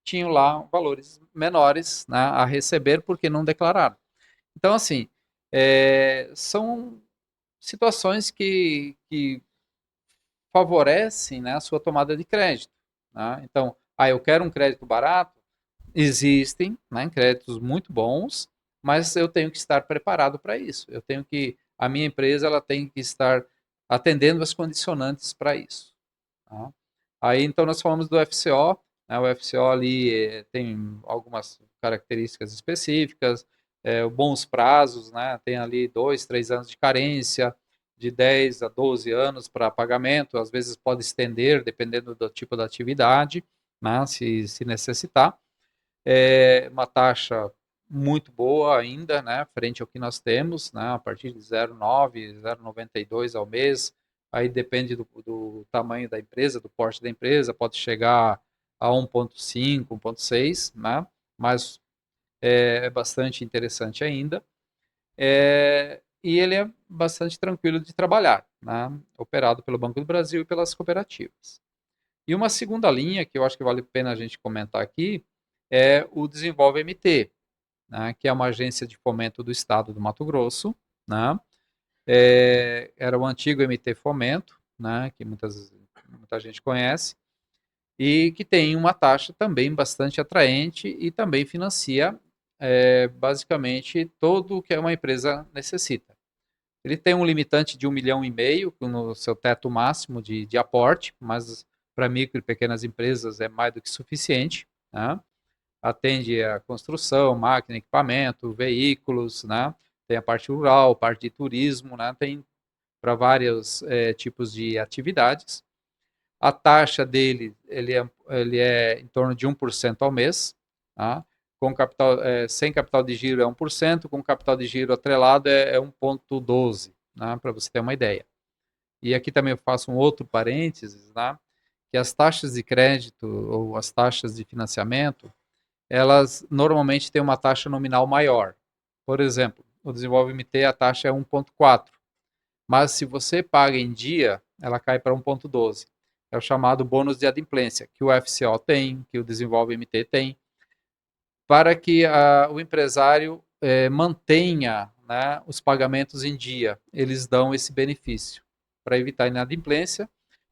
tinham lá valores menores, né, a receber porque não declararam. Então, assim, são situações que favorecem, né, a sua tomada de crédito. Né? Então, eu quero um crédito barato. Existem, né, créditos muito bons, mas eu tenho que estar preparado para isso. A minha empresa ela tem que estar atendendo as condicionantes para isso. Tá? Aí, então, nós falamos do FCO. Né, o FCO ali tem algumas características específicas, bons prazos, né, tem ali 2, 3 anos de carência, de 10 a 12 anos para pagamento, às vezes pode estender, dependendo do tipo da atividade, né, se necessitar. Uma taxa muito boa ainda, né, frente ao que nós temos, né, a partir de 0,9, 0,92 ao mês, aí depende do tamanho da empresa, do porte da empresa, pode chegar a 1,5, 1,6, né, mas é bastante interessante ainda. E ele é bastante tranquilo de trabalhar, né, operado pelo Banco do Brasil e pelas cooperativas. E uma segunda linha, que eu acho que vale a pena a gente comentar aqui, é o Desenvolve MT, né, que é uma agência de fomento do estado do Mato Grosso, né, era o antigo MT Fomento, né, que muita gente conhece, e que tem uma taxa também bastante atraente e também financia basicamente tudo o que uma empresa necessita. Ele tem um limitante de 1,5 milhão no seu teto máximo de aporte, mas para micro e pequenas empresas é mais do que suficiente. Né? Atende a construção, máquina, equipamento, veículos, né? Tem a parte rural, parte de turismo, né? Tem para vários tipos de atividades. A taxa dele ele é em torno de 1% ao mês. Tá? Com capital, sem capital de giro é 1%, com capital de giro atrelado é 1,12%, né? Para você ter uma ideia. E aqui também eu faço um outro parênteses, né? Que as taxas de crédito ou as taxas de financiamento, elas normalmente têm uma taxa nominal maior. Por exemplo, o Desenvolve MT, a taxa é 1,4, mas se você paga em dia, ela cai para 1,12. É o chamado bônus de adimplência, que o FCO tem, que o Desenvolve MT tem, para que o empresário mantenha, né, os pagamentos em dia. Eles dão esse benefício para evitar inadimplência,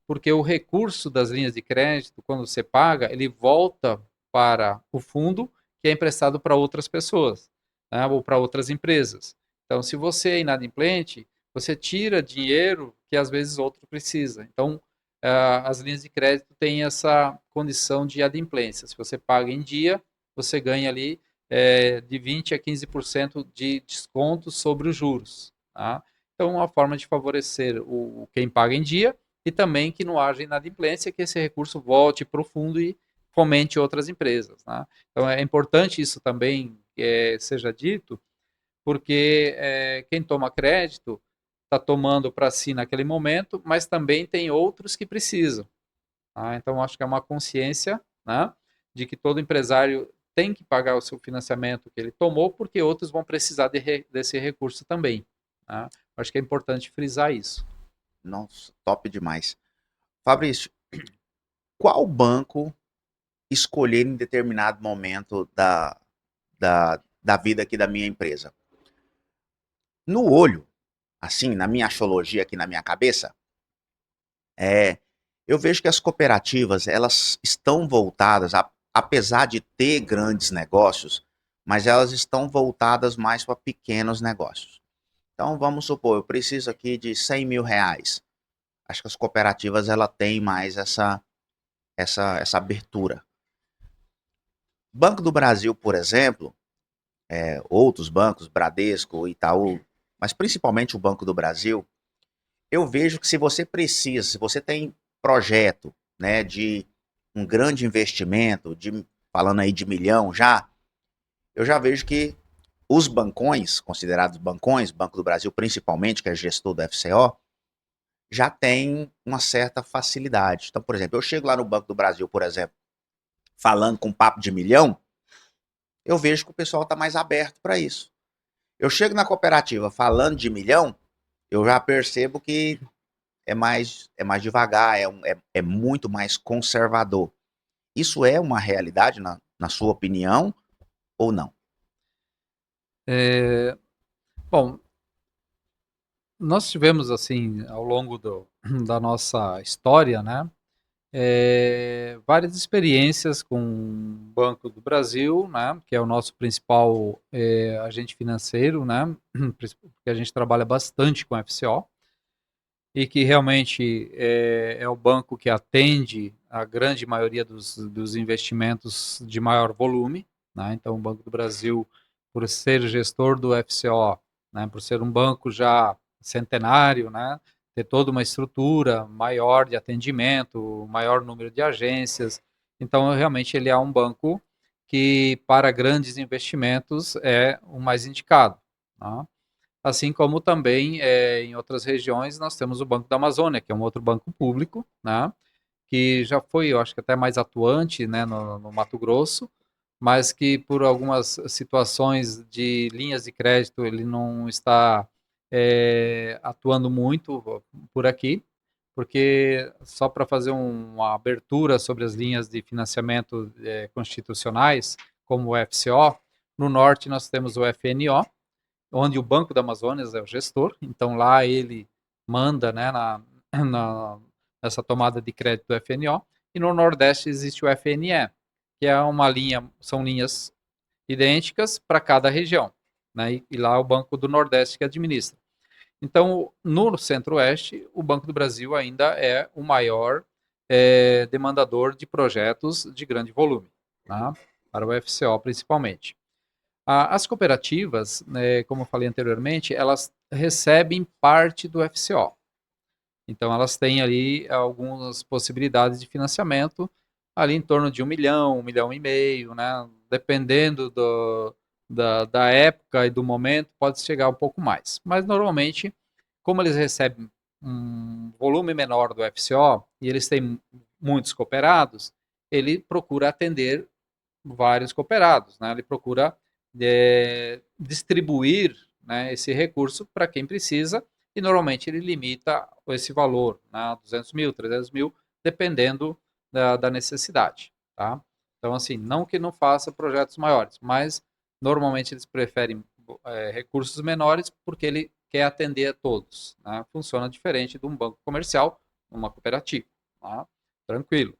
porque o recurso das linhas de crédito, quando você paga, ele volta para o fundo que é emprestado para outras pessoas, né, ou para outras empresas. Então, se você é inadimplente, você tira dinheiro que às vezes outro precisa. Então, as linhas de crédito têm essa condição de adimplência. Se você paga em dia, você ganha ali de 20 a 15% de desconto sobre os juros. Tá? Então, uma forma de favorecer quem paga em dia e também que não haja inadimplência, que esse recurso volte para o fundo e fomente outras empresas. Tá? Então, é importante isso também seja dito, porque quem toma crédito está tomando para si naquele momento, mas também tem outros que precisam. Tá? Então, acho que é uma consciência, né, de que todo empresário tem que pagar o seu financiamento que ele tomou, porque outros vão precisar desse recurso também. Tá? Acho que é importante frisar isso. Nossa, top demais. Fabrício, qual banco escolher em determinado momento da vida aqui da minha empresa? No olho, assim, na minha axiologia aqui na minha cabeça, é, eu vejo que as cooperativas, elas estão voltadas, apesar de ter grandes negócios, mas elas estão voltadas mais para pequenos negócios. Então, vamos supor, eu preciso aqui de 100 mil reais. Acho que as cooperativas, ela tem mais essa abertura. Banco do Brasil, por exemplo, outros bancos, Bradesco, Itaú, mas principalmente o Banco do Brasil, eu vejo que se você precisa, se você tem projeto, né, de um grande investimento, falando aí de milhão já, eu já vejo que os bancões, considerados bancões, Banco do Brasil principalmente, que é gestor do FCO, já tem uma certa facilidade. Então, por exemplo, eu chego lá no Banco do Brasil, por exemplo, falando com papo de milhão, eu vejo que o pessoal está mais aberto para isso. Eu chego na cooperativa falando de milhão, eu já percebo que é mais devagar, é muito mais conservador. Isso é uma realidade, na sua opinião, ou não? É, bom, nós tivemos, assim, ao longo da nossa história, né, várias experiências com o Banco do Brasil, né, que é o nosso principal agente financeiro, né, porque a gente trabalha bastante com FCO, e que realmente é o banco que atende a grande maioria dos investimentos de maior volume, né? Então, o Banco do Brasil, por ser gestor do FCO, né, por ser um banco já centenário, né, ter toda uma estrutura maior de atendimento, maior número de agências, então realmente ele é um banco que para grandes investimentos é o mais indicado, né? Assim como também em outras regiões nós temos o Banco da Amazônia, que é um outro banco público, né, que já foi, eu acho que até mais atuante, né, no Mato Grosso, mas que por algumas situações de linhas de crédito ele não está atuando muito por aqui, porque só para fazer uma abertura sobre as linhas de financiamento constitucionais, como o FCO, no norte nós temos o FNO, onde o Banco da Amazonas é o gestor, então lá ele manda, né, na, nessa tomada de crédito do FNO, e no Nordeste existe o FNE, que é uma linha, são linhas idênticas para cada região, né, e lá é o Banco do Nordeste que administra. Então, no Centro-Oeste, o Banco do Brasil ainda é o maior demandador de projetos de grande volume, tá? Para o FCO principalmente. As cooperativas, né, como eu falei anteriormente, elas recebem parte do FCO. Então, elas têm ali algumas possibilidades de financiamento, ali em torno de 1 milhão e meio, né? Dependendo da época e do momento, pode chegar um pouco mais. Mas, normalmente, como eles recebem um volume menor do FCO e eles têm muitos cooperados, ele procura atender vários cooperados, né? Ele procura distribuir, né, esse recurso para quem precisa e normalmente ele limita esse valor, né, 200 mil, 300 mil, dependendo da necessidade, tá? Então, assim, não que não faça projetos maiores, mas normalmente eles preferem recursos menores porque ele quer atender a todos, né? Funciona diferente de um banco comercial, uma cooperativa, tá? Tranquilo.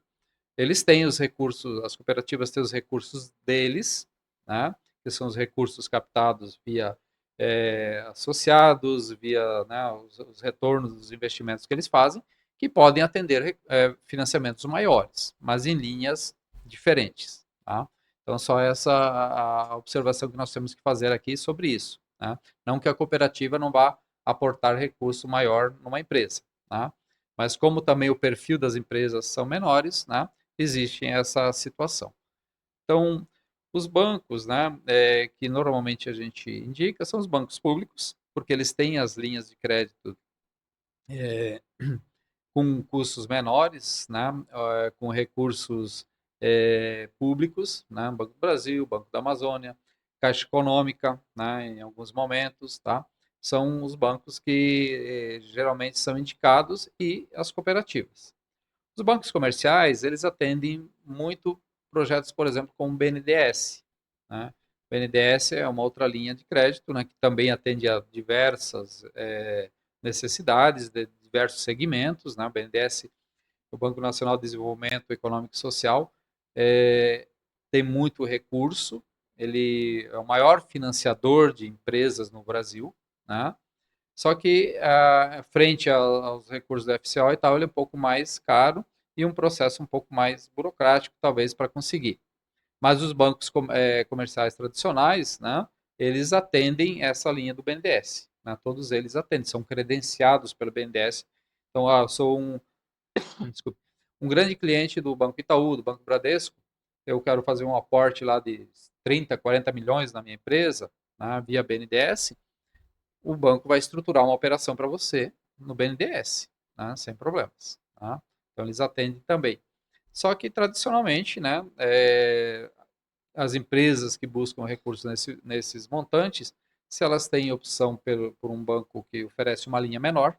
Eles têm os recursos, as cooperativas têm os recursos deles, né, que são os recursos captados via associados, via, né, os retornos dos investimentos que eles fazem, que podem atender financiamentos maiores, mas em linhas diferentes. Tá? Então, só essa a observação que nós temos que fazer aqui sobre isso. Né? Não que a cooperativa não vá aportar recurso maior numa empresa, tá? Mas como também o perfil das empresas são menores, né, existe essa situação. Então, os bancos, né, que normalmente a gente indica são os bancos públicos, porque eles têm as linhas de crédito é, com custos menores, né, com recursos públicos, né, Banco do Brasil, Banco da Amazônia, Caixa Econômica, né, em alguns momentos, tá? São os bancos que geralmente são indicados e as cooperativas. Os bancos comerciais, eles atendem muito projetos, por exemplo, como o BNDES, né? O BNDES é uma outra linha de crédito, né, que também atende a diversas necessidades de diversos segmentos, né? O BNDES, o Banco Nacional de Desenvolvimento Econômico e Social, tem muito recurso, ele é o maior financiador de empresas no Brasil, né? Só que, frente aos recursos do FCO e tal, ele é um pouco mais caro e um processo um pouco mais burocrático, talvez, para conseguir. Mas os bancos comerciais tradicionais, né, eles atendem essa linha do BNDES. Né, todos eles atendem, são credenciados pelo BNDES. Então, eu sou desculpe, um grande cliente do Banco Itaú, do Banco Bradesco, eu quero fazer um aporte lá de 30, 40 milhões na minha empresa, né, via BNDES, o banco vai estruturar uma operação para você no BNDES, né, sem problemas. Tá? Então, eles atendem também. Só que, tradicionalmente, né, as empresas que buscam recursos nesses montantes Se elas têm opção por um banco que oferece uma linha menor,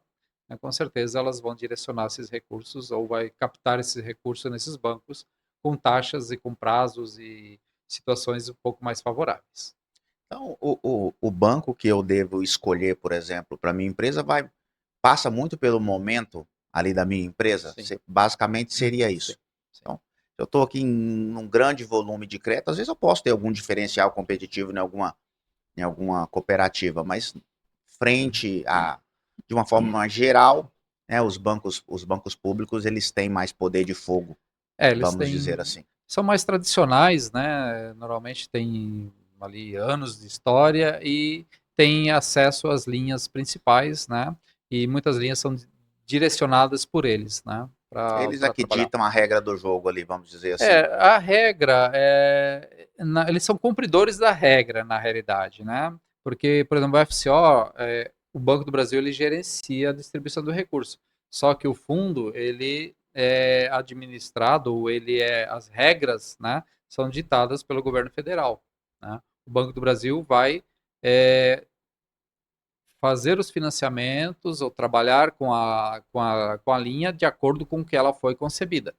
né, com certeza elas vão direcionar esses recursos ou vai captar esses recursos nesses bancos com taxas e com prazos e situações um pouco mais favoráveis. Então, o banco que eu devo escolher, por exemplo, para minha empresa passa muito pelo momento ali da minha empresa. Sim, Basicamente seria sim, isso. sim. Então, se eu estou aqui em um grande volume de crédito, às vezes eu posso ter algum diferencial competitivo em alguma cooperativa, mas frente a, de uma forma geral, né, os bancos públicos, eles têm mais poder de fogo, Eles vamos dizer têm, assim. são mais tradicionais, né? Normalmente tem ali anos de história e tem acesso às linhas principais, né? E muitas linhas são direcionadas por eles, né? Eles é Para que trabalhar. ditam a regra do jogo ali, vamos dizer É, assim. a regra eles são cumpridores da regra, na realidade, né? Porque, por exemplo, o FCO, o Banco do Brasil, ele gerencia a distribuição do recurso. Só que o fundo, ele é administrado, ou as regras, né, são ditadas pelo governo federal, né? O Banco do Brasil vai é, fazer os financiamentos ou trabalhar com a linha de acordo com o que ela foi concebida,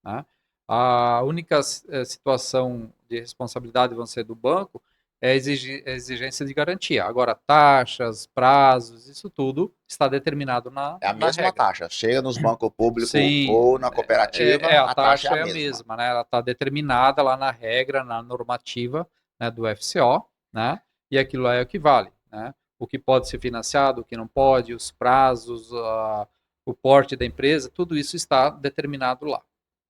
né? A única situação de responsabilidade vão ser do banco é a exigência de garantia. Agora, taxas, prazos, isso tudo está determinado É a na mesma regra. taxa. Chega nos bancos públicos Sim, ou na cooperativa, a a taxa é taxa a é a mesma. mesma, né? Ela está determinada lá na regra, na normativa, né, do FCO, né? E aquilo lá é o que vale, né? O que pode ser financiado, o que não pode, os prazos, o porte da empresa, tudo isso está determinado lá,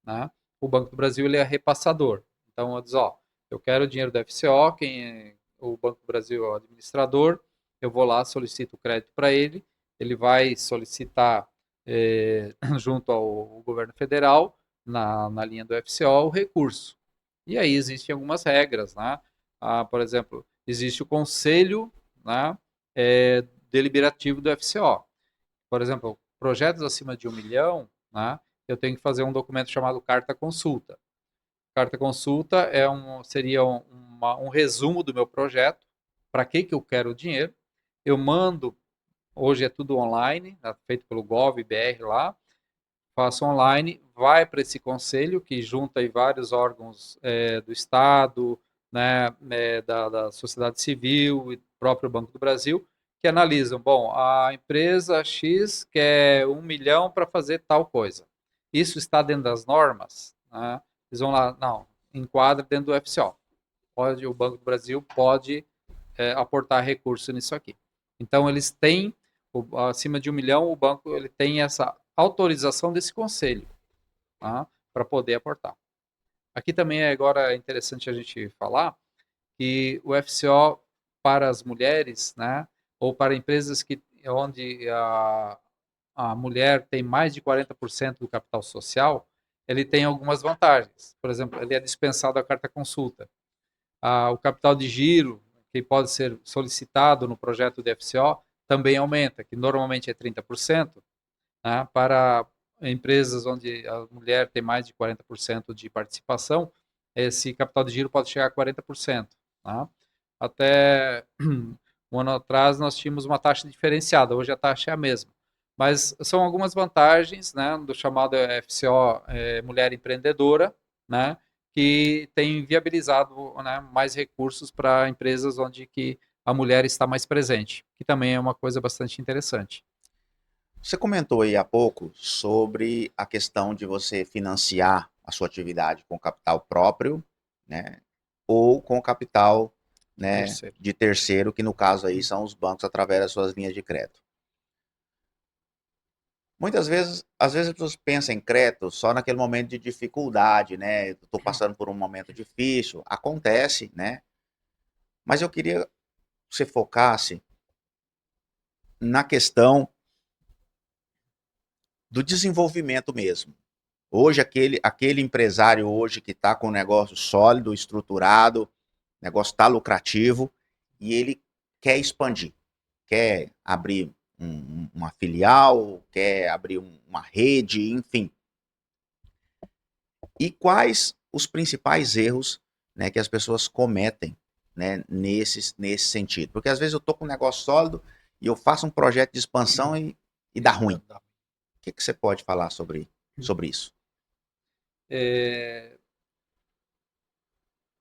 né? O Banco do Brasil ele é repassador. Então, diz, ó, eu quero o dinheiro do FCO, o Banco do Brasil é o administrador, eu vou lá, solicito o crédito para ele vai solicitar junto ao governo federal, na linha do FCO, o recurso. E aí existem algumas regras, né? Por exemplo, existe o conselho, né, deliberativo do FCO. Por exemplo, projetos acima de 1 milhão, né, eu tenho que fazer um documento chamado carta consulta. Carta consulta seria um resumo do meu projeto, para que eu quero o dinheiro. Eu mando, hoje é tudo online, tá feito pelo Gov.br lá, faço online, vai para esse conselho que junta aí vários órgãos do Estado, né, da sociedade civil e próprio Banco do Brasil, que analisam, bom, a empresa X quer 1 milhão para fazer tal coisa. Isso está dentro das normas? Né? Eles vão lá, não, enquadra dentro do FCO. O Banco do Brasil pode aportar recurso nisso aqui. Então, eles têm, acima de 1 milhão, o banco ele tem essa autorização desse conselho, tá? Para poder aportar. Aqui também agora é interessante a gente falar que o FCO para as mulheres, né, ou para empresas onde a mulher tem mais de 40% do capital social, ele tem algumas vantagens. Por exemplo, ele é dispensado a carta consulta. O capital de giro, que pode ser solicitado no projeto de FCO, também aumenta, que normalmente é 30%, né, para empresas onde a mulher tem mais de 40% de participação, esse capital de giro pode chegar a 40%. Tá? Até um ano atrás nós tínhamos uma taxa diferenciada, hoje a taxa é a mesma. Mas são algumas vantagens, né, do chamado FCO Mulher Empreendedora, né, que tem viabilizado, né, mais recursos para empresas onde que a mulher está mais presente, que também é uma coisa bastante interessante. Você comentou aí há pouco sobre a questão de você financiar a sua atividade com capital próprio, né, ou com capital, né, Terceiro. de terceiro, que no caso aí são os bancos através das suas linhas de crédito. Muitas vezes, às vezes as pessoas pensam em crédito só naquele momento de dificuldade, né? Estou passando por um momento difícil, acontece, né? Mas eu queria que você focasse na questão do desenvolvimento mesmo. Hoje, aquele empresário hoje que está com um negócio sólido, estruturado, o negócio está lucrativo e ele quer expandir, quer abrir uma filial, quer abrir uma rede, enfim. E quais os principais erros, né, que as pessoas cometem né, nesse sentido? Porque às vezes eu estou com um negócio sólido e eu faço um projeto de expansão e dá ruim. O que você pode falar sobre isso? É,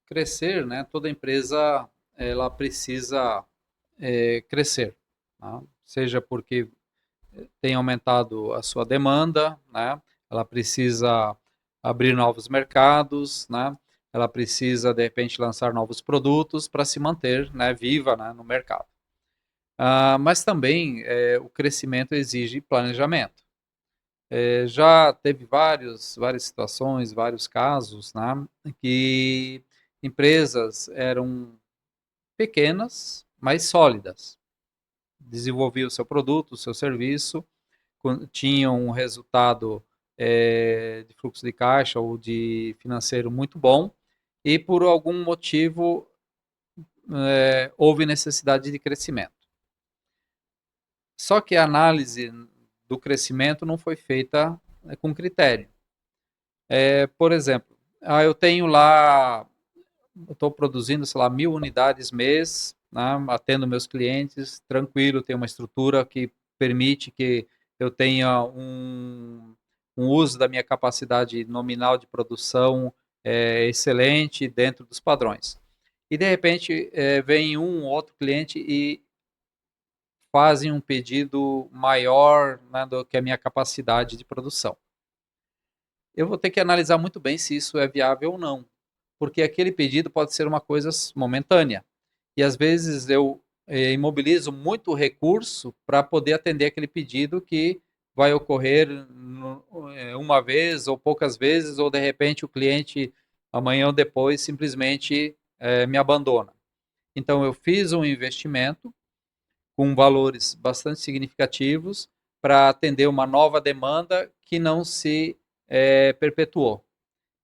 crescer, né? Toda empresa ela precisa crescer, tá? Seja porque tem aumentado a sua demanda, né? Ela precisa abrir novos mercados, né? Ela precisa de repente lançar novos produtos para se manter, né, viva, né, no mercado. Mas também o crescimento exige planejamento. Já teve várias situações, vários casos, né, que empresas eram pequenas, mas sólidas. Desenvolviam o seu produto, o seu serviço, tinham um resultado de fluxo de caixa ou de financeiro muito bom, e por algum motivo houve necessidade de crescimento. Só que a análise do crescimento não foi feita com critério. Por exemplo, eu tenho lá, eu estou produzindo, sei lá, 1.000 unidades mês, né, atendo meus clientes, tranquilo, tenho uma estrutura que permite que eu tenha um uso da minha capacidade nominal de produção excelente dentro dos padrões. E de repente vem um outro cliente e fazem um pedido maior, né, do que a minha capacidade de produção. Eu vou ter que analisar muito bem se isso é viável ou não, porque aquele pedido pode ser uma coisa momentânea. E às vezes eu imobilizo muito recurso para poder atender aquele pedido que vai ocorrer uma vez ou poucas vezes, ou de repente o cliente amanhã ou depois simplesmente me abandona. Então eu fiz um investimento com valores bastante significativos para atender uma nova demanda que não se perpetuou.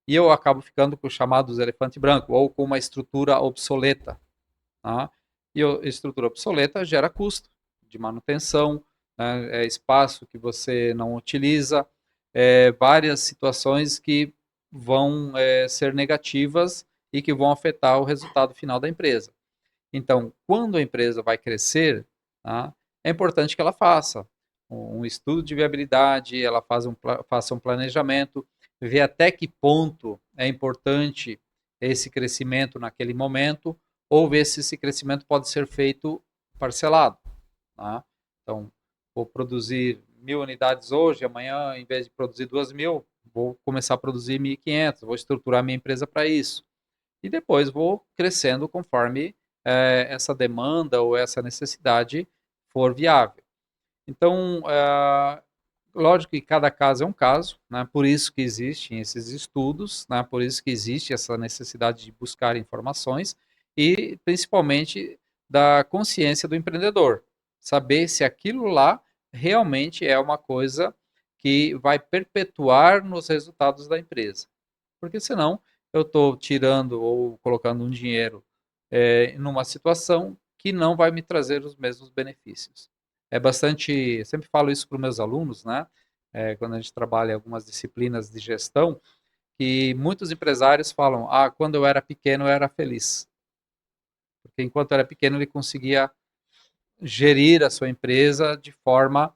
E eu acabo ficando com os chamados elefante branco, ou com uma estrutura obsoleta. Tá? E a estrutura obsoleta gera custo de manutenção, né, espaço que você não utiliza, várias situações que vão ser negativas e que vão afetar o resultado final da empresa. Então, quando a empresa vai crescer, tá, é importante que ela faça um estudo de viabilidade, ela faça um planejamento, ver até que ponto é importante esse crescimento naquele momento, ou ver se esse crescimento pode ser feito parcelado. Tá? Então, vou produzir 1.000 unidades hoje, amanhã, em vez de produzir 2.000, vou começar a produzir 1.500, vou estruturar minha empresa para isso. E depois vou crescendo conforme essa demanda ou essa necessidade for viável. Então, lógico que cada caso é um caso, né? Por isso que existem esses estudos, né? Por isso que existe essa necessidade de buscar informações e, principalmente, da consciência do empreendedor. Saber se aquilo lá realmente é uma coisa que vai perpetuar nos resultados da empresa. Porque senão eu estou tirando ou colocando um dinheiro numa situação que não vai me trazer os mesmos benefícios. É bastante, sempre falo isso para os meus alunos, né? Quando a gente trabalha em algumas disciplinas de gestão, que muitos empresários falam: quando eu era pequeno eu era feliz, porque enquanto eu era pequeno ele conseguia gerir a sua empresa de forma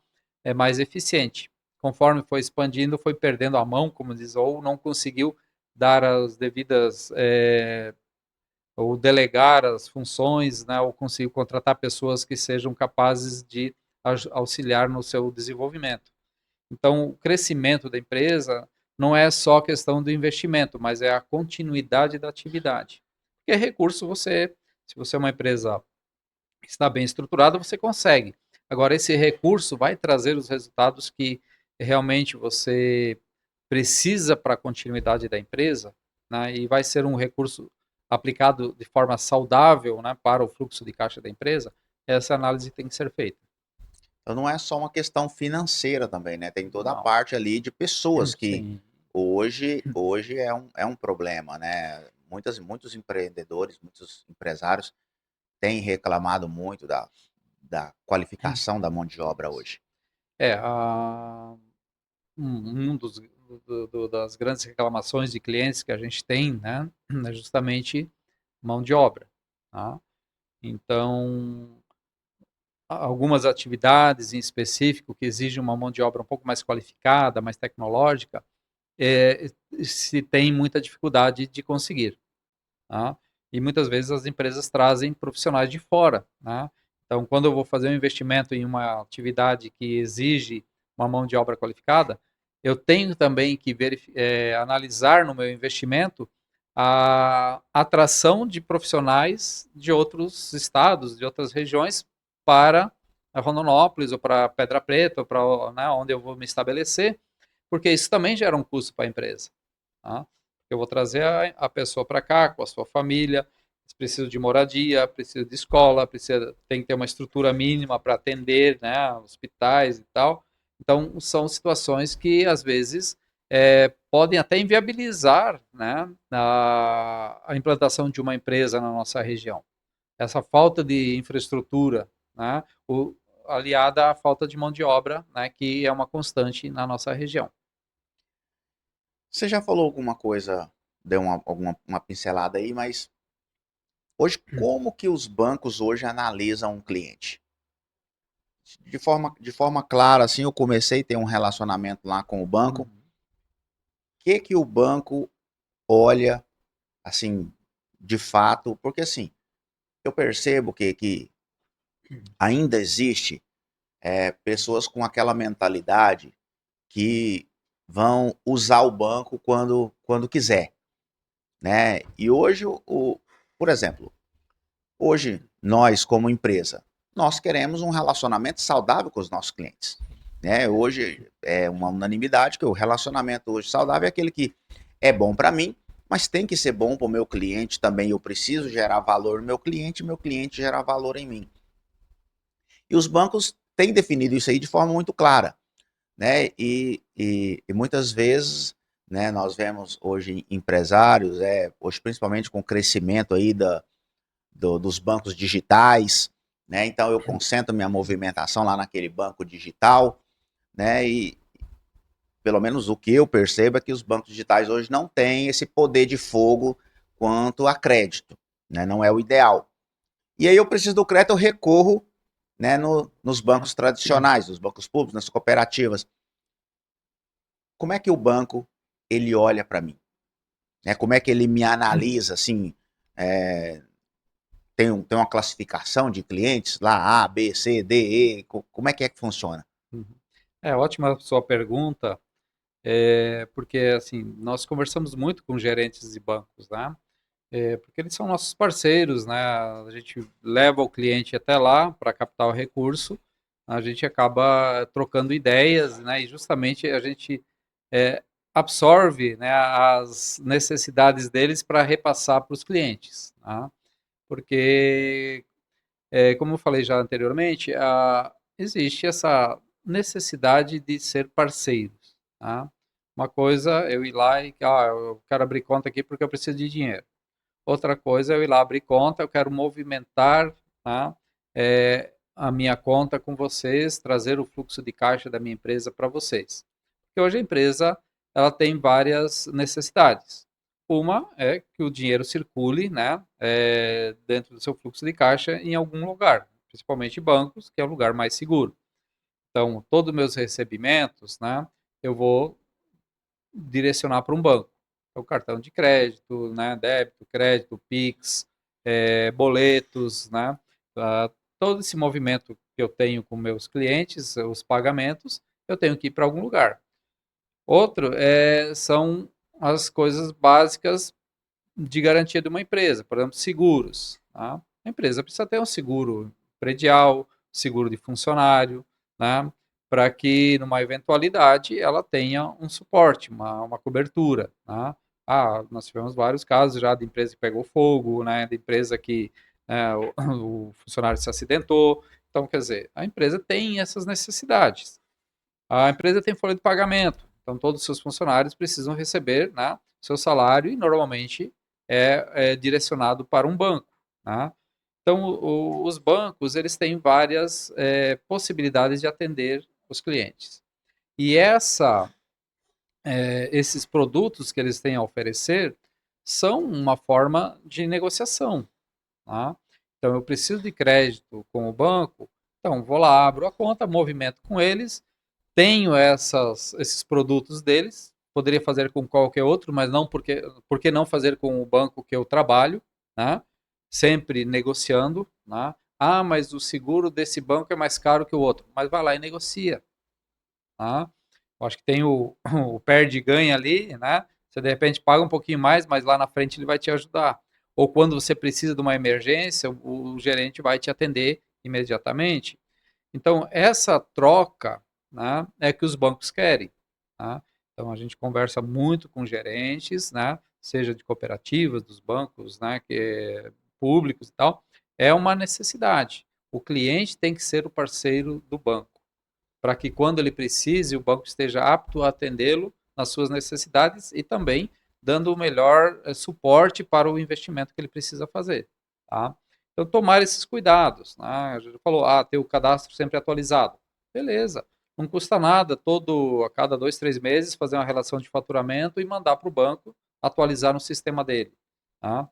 mais eficiente. Conforme foi expandindo, foi perdendo a mão, como diz, ou não conseguiu dar as devidas ou delegar as funções, né, ou conseguir contratar pessoas que sejam capazes de auxiliar no seu desenvolvimento. Então, o crescimento da empresa não é só questão do investimento, mas é a continuidade da atividade. Porque recurso se você é uma empresa que está bem estruturada, você consegue. Agora, esse recurso vai trazer os resultados que realmente você precisa para a continuidade da empresa, né, e vai ser um recurso aplicado de forma saudável, né, para o fluxo de caixa da empresa, essa análise tem que ser feita. Então não é só uma questão financeira também, né? Tem toda a Não. parte ali de pessoas que Sim. hoje é um problema, né? Muitos empreendedores, muitos empresários têm reclamado muito da qualificação da mão de obra hoje. É, um das grandes reclamações de clientes que a gente tem, né, é justamente mão de obra. tá? Então, algumas atividades em específico que exigem uma mão de obra um pouco mais qualificada, mais tecnológica, se tem muita dificuldade de conseguir, tá? E muitas vezes as empresas trazem profissionais de fora, né? Então, quando eu vou fazer um investimento em uma atividade que exige uma mão de obra qualificada, eu tenho também que analisar no meu investimento a atração de profissionais de outros estados, de outras regiões para a Rondonópolis ou para Pedra Preta, ou para, né, onde eu vou me estabelecer, porque isso também gera um custo para a empresa, tá? Eu vou trazer a pessoa para cá com a sua família, precisa de moradia, precisa de escola, tem que ter uma estrutura mínima para atender, né, hospitais e tal. Então, são situações que, às vezes, podem até inviabilizar, né, a implantação de uma empresa na nossa região. Essa falta de infraestrutura, né, aliada à falta de mão de obra, né, que é uma constante na nossa região. Você já falou alguma coisa, deu uma pincelada aí, mas hoje como que os bancos hoje analisam um cliente? De forma clara, assim, eu comecei a ter um relacionamento lá com o banco. O que o banco olha, assim, de fato? Porque, assim, eu percebo que ainda existe pessoas com aquela mentalidade que vão usar o banco quando quiser, né? E hoje, por exemplo, hoje nós como empresa, nós queremos um relacionamento saudável com os nossos clientes, né? Hoje é uma unanimidade que o relacionamento hoje saudável é aquele que é bom para mim, mas tem que ser bom para o meu cliente também. Eu preciso gerar valor no meu cliente gerar valor em mim. E os bancos têm definido isso aí de forma muito clara, né? E muitas vezes, né, nós vemos hoje empresários, hoje principalmente com o crescimento aí dos bancos digitais, né? Então eu concentro minha movimentação lá naquele banco digital, né? E pelo menos o que eu percebo é que os bancos digitais hoje não têm esse poder de fogo quanto a crédito, né? Não é o ideal. E aí eu preciso do crédito, eu recorro, né, nos bancos tradicionais, nos bancos públicos, nas cooperativas. Como é que o banco ele olha para mim? Né? Como é que ele me analisa? Assim, é, tem uma classificação de clientes lá, A, B, C, D, E. Como é que funciona? Ótima a sua pergunta, porque assim, nós conversamos muito com gerentes de bancos, né? Porque eles são nossos parceiros, né? A gente leva o cliente até lá para captar o recurso, a gente acaba trocando ideias, né? E justamente a gente é, absorve, né, as necessidades deles para repassar para os clientes, tá? Porque, como eu falei já anteriormente, existe essa necessidade de ser parceiros, tá? Uma coisa é eu ir lá e, eu quero abrir conta aqui porque eu preciso de dinheiro. Outra coisa é eu ir lá abrir conta, eu quero movimentar, tá, a minha conta com vocês, trazer o fluxo de caixa da minha empresa para vocês. Porque hoje a empresa ela tem várias necessidades. Uma é que o dinheiro circule, né, dentro do seu fluxo de caixa em algum lugar, principalmente bancos, que é o lugar mais seguro. Então, todos os meus recebimentos, né, eu vou direcionar para um banco. É o cartão de crédito, né, débito, crédito, Pix, boletos, né, todo esse movimento que eu tenho com meus clientes, os pagamentos, eu tenho que ir para algum lugar. Outro são as coisas básicas de garantia de uma empresa, por exemplo, seguros. Tá? A empresa precisa ter um seguro predial, seguro de funcionário, né? Para que, numa eventualidade, ela tenha um suporte, uma cobertura. Tá? Nós tivemos vários casos já de empresa que pegou fogo, né? De empresa que o funcionário se acidentou. Então, quer dizer, a empresa tem essas necessidades. A empresa tem folha de pagamento, então todos os seus funcionários precisam receber, né, seu salário e normalmente é direcionado para um banco, né? Então, os bancos eles têm várias possibilidades de atender os clientes. E esses produtos que eles têm a oferecer são uma forma de negociação, tá? Então, eu preciso de crédito com o banco, então vou lá, abro a conta, movimento com eles, tenho esses produtos deles, poderia fazer com qualquer outro, mas não por que não fazer com o banco que eu trabalho, né? Sempre negociando, né? Ah, mas o seguro desse banco é mais caro que o outro, mas vai lá e negocia, tá? Eu acho que tem o perde e ganha ali, né? Você de repente paga um pouquinho mais, mas lá na frente ele vai te ajudar. Ou quando você precisa de uma emergência, o gerente vai te atender imediatamente. Então, essa troca, né, é que os bancos querem. Tá? Então, a gente conversa muito com gerentes, né, seja de cooperativas, dos bancos, né, públicos e tal. É uma necessidade. O cliente tem que ser o parceiro do banco, para que quando ele precise, o banco esteja apto a atendê-lo nas suas necessidades e também dando o melhor suporte para o investimento que ele precisa fazer. Tá? Então, tomar esses cuidados. Né? A gente falou, ter o cadastro sempre atualizado. Beleza, não custa nada, a cada 2, 3 meses, fazer uma relação de faturamento e mandar para o banco atualizar no sistema dele. Tá?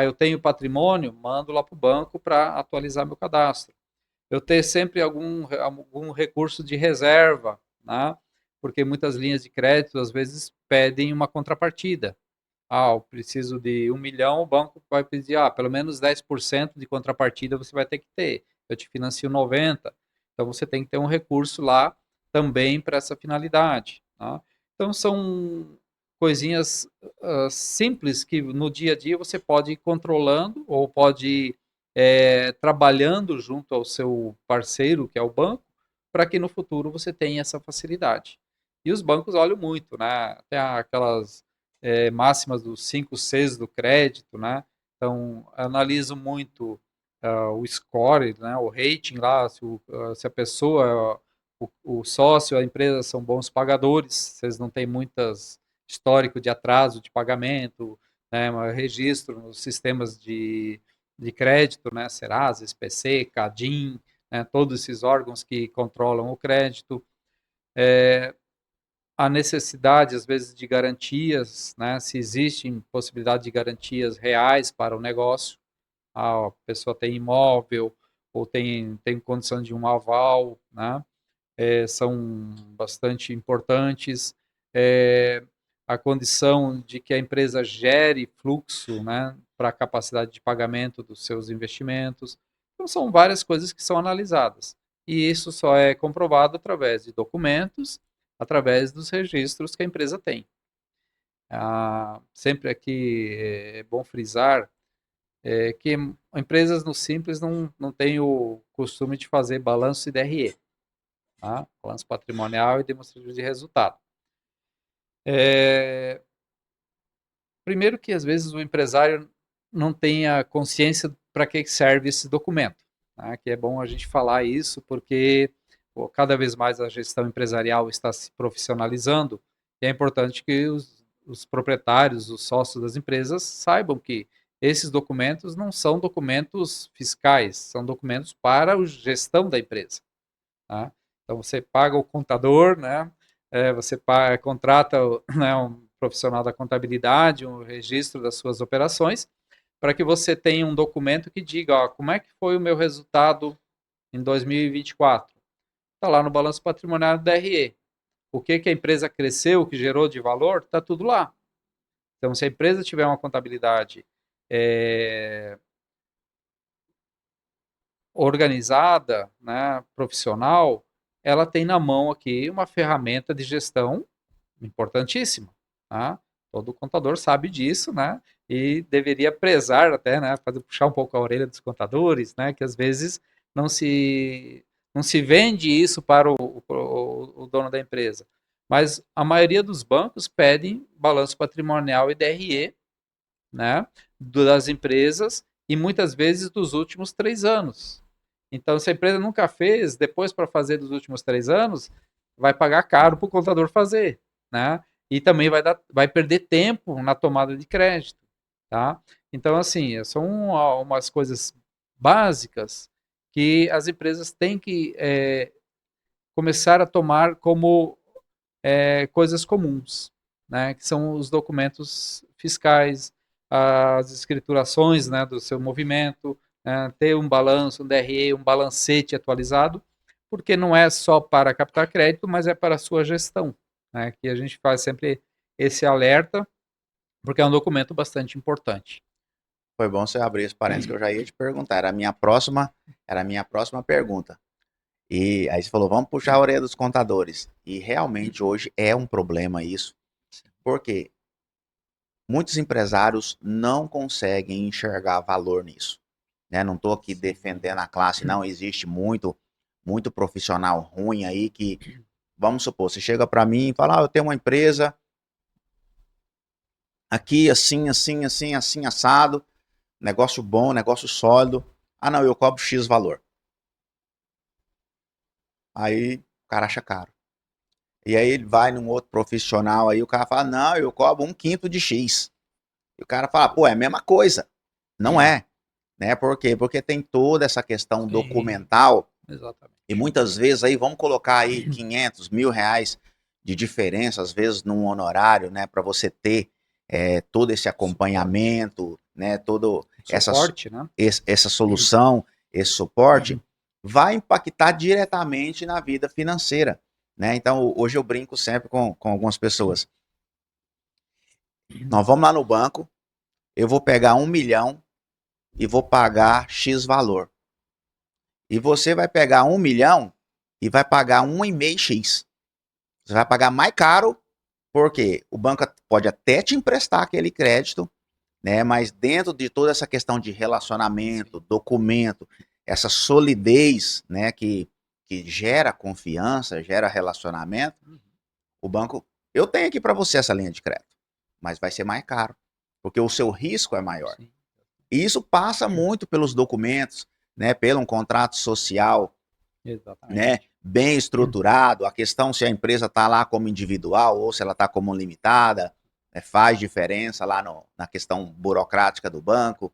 Eu tenho patrimônio, mando lá para o banco para atualizar meu cadastro. Eu ter sempre algum recurso de reserva, né? Porque muitas linhas de crédito às vezes pedem uma contrapartida. Eu preciso de 1 milhão, o banco vai pedir, pelo menos 10% de contrapartida você vai ter que ter. Eu te financio 90%. Então você tem que ter um recurso lá também para essa finalidade. Tá? Então são coisinhas simples que no dia a dia você pode ir controlando ou pode ir trabalhando junto ao seu parceiro, que é o banco, para que no futuro você tenha essa facilidade. E os bancos olham muito, né? Tem aquelas máximas dos 5 Cs do crédito, né? Então, analiso muito o score, né? O rating lá, se a pessoa, o sócio, a empresa são bons pagadores, se eles não têm muitas histórico de atraso de pagamento, né? Registro nos sistemas de crédito, né? Serasa, SPC, Cadim, né? Todos esses órgãos que controlam o crédito. A necessidade, às vezes, de garantias, né? Se existe possibilidade de garantias reais para o negócio, a pessoa tem imóvel ou tem condição de um aval, né? São bastante importantes. A condição de que a empresa gere fluxo, né, para a capacidade de pagamento dos seus investimentos. Então, são várias coisas que são analisadas. E isso só é comprovado através de documentos, através dos registros que a empresa tem. Sempre aqui é bom frisar que empresas no Simples não têm o costume de fazer balanço e DRE, tá? Balanço patrimonial e demonstrativo de resultado. Primeiro que às vezes o empresário não tem a consciência para que serve esse documento, tá? Que é bom a gente falar isso porque cada vez mais a gestão empresarial está se profissionalizando e é importante que os proprietários, os sócios das empresas saibam que esses documentos não são documentos fiscais, são documentos para a gestão da empresa. Tá? Então você paga o contador, né? Você contrata né, um profissional da contabilidade, um registro das suas operações, para que você tenha um documento que diga, como é que foi o meu resultado em 2024. Está lá no balanço patrimonial do DRE. O que a empresa cresceu, o que gerou de valor, está tudo lá. Então, se a empresa tiver uma contabilidade organizada, né, profissional, ela tem na mão aqui uma ferramenta de gestão importantíssima. Tá? Todo contador sabe disso, né? E deveria prezar até, né? Puxar um pouco a orelha dos contadores, né? Que às vezes não se, não se vende isso para o dono da empresa. Mas a maioria dos bancos pedem balanço patrimonial e DRE, né? Das empresas e muitas vezes dos últimos 3 anos. Então, se a empresa nunca fez, depois para fazer dos últimos 3 anos, vai pagar caro para o contador fazer, né? E também vai perder tempo na tomada de crédito, tá? Então, assim, são umas coisas básicas que as empresas têm que começar a tomar como coisas comuns, né? Que são os documentos fiscais, as escriturações, né, do seu movimento, ter um balanço, um DRE, um balancete atualizado, porque não é só para captar crédito, mas é para a sua gestão, né? Que a gente faz sempre esse alerta, porque é um documento bastante importante. Foi bom você abrir esse parênteses que eu já ia te perguntar. Era a minha próxima pergunta. E aí você falou, vamos puxar a orelha dos contadores. E realmente hoje é um problema isso. Porque muitos empresários não conseguem enxergar valor nisso. Né? Não estou aqui defendendo a classe, não. Existe muito profissional ruim aí que, vamos supor, você chega para mim e fala, eu tenho uma empresa aqui assim, assim, assim, assim, assado, negócio bom, negócio sólido. Ah, não, eu cobro X valor. Aí o cara acha caro. E aí ele vai num outro profissional, aí o cara fala, não, eu cobro 1/5 de X. E o cara fala, pô, é a mesma coisa. Não é, né? Por quê? Porque tem toda essa questão documental. Exatamente. E muitas vezes aí, vamos colocar aí 500, R$ 1.000 de diferença, às vezes num honorário, né? Para você ter todo esse acompanhamento, né? Todo Suporte, né? essa solução, esse suporte, vai impactar diretamente na vida financeira. Né? Então, hoje eu brinco sempre com algumas pessoas. Nós vamos lá no banco, eu vou pegar 1 milhão e vou pagar X valor. E você vai pegar 1 milhão e vai pagar 1,5x. Você vai pagar mais caro, porque o banco pode até te emprestar aquele crédito, né? Mas dentro de toda essa questão de relacionamento, documento, essa solidez, né? Que gera confiança, gera relacionamento, o banco, eu tenho aqui para você essa linha de crédito, mas vai ser mais caro, porque o seu risco é maior. Sim. E isso passa muito pelos documentos, né? Pelo um contrato social, Exatamente. né? Bem estruturado. A questão se a empresa está lá como individual ou se ela está como limitada, né? Faz diferença lá na questão burocrática do banco.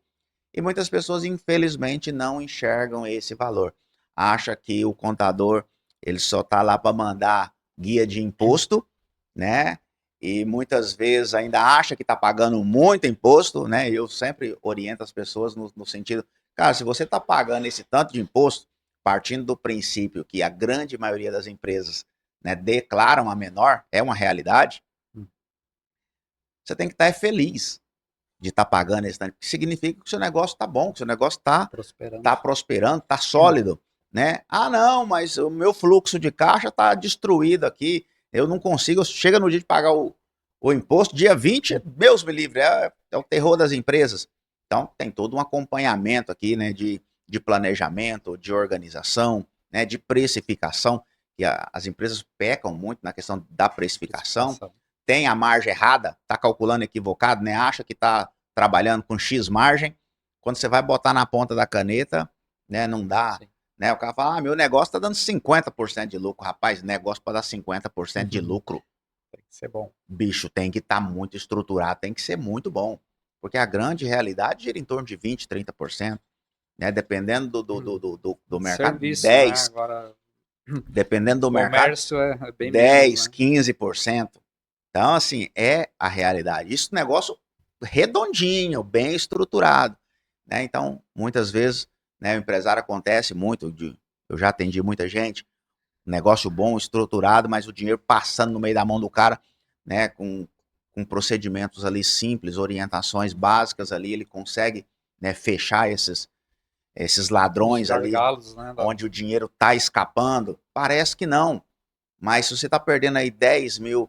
E muitas pessoas, infelizmente, não enxergam esse valor. Acha que o contador ele só está lá para mandar guia de imposto, né? E muitas vezes ainda acha que está pagando muito imposto, né? Eu sempre oriento as pessoas no sentido, cara, se você está pagando esse tanto de imposto, partindo do princípio que a grande maioria das empresas, né, declaram a menor, é uma realidade, você tem que estar feliz de estar pagando esse tanto, que significa que o seu negócio está bom, que o seu negócio está prosperando, está sólido, né? Ah, não, mas o meu fluxo de caixa está destruído aqui, eu não consigo, chega no dia de pagar o imposto, dia 20, Deus me livre, é o terror das empresas. Então, tem todo um acompanhamento aqui, né, de planejamento, de organização, né, de precificação, que as empresas pecam muito na questão da precificação, tem a margem errada, está calculando equivocado, né? Acha que está trabalhando com X margem, quando você vai botar na ponta da caneta, né? Não dá. Né? O cara fala, meu negócio está dando 50% de lucro. Rapaz, negócio para dar 50% de lucro. Tem que ser bom. Bicho, tem que estar muito estruturado, tem que ser muito bom. Porque a grande realidade gira em torno de 20%, 30%. Né? Dependendo do mercado, Serviço, 10%. Né? Agora, dependendo do mercado, comércio é bem 10%, menos, né? 15%. Então, assim, é a realidade. Isso é um negócio redondinho, bem estruturado. Né? Então, muitas vezes, né, o empresário acontece muito, eu já atendi muita gente, negócio bom, estruturado, mas o dinheiro passando no meio da mão do cara, né, com procedimentos ali simples, orientações básicas ali, ele consegue, né, fechar esses ladrões ali, Né, onde o dinheiro está escapando. Parece que não, mas se você está perdendo aí 10 mil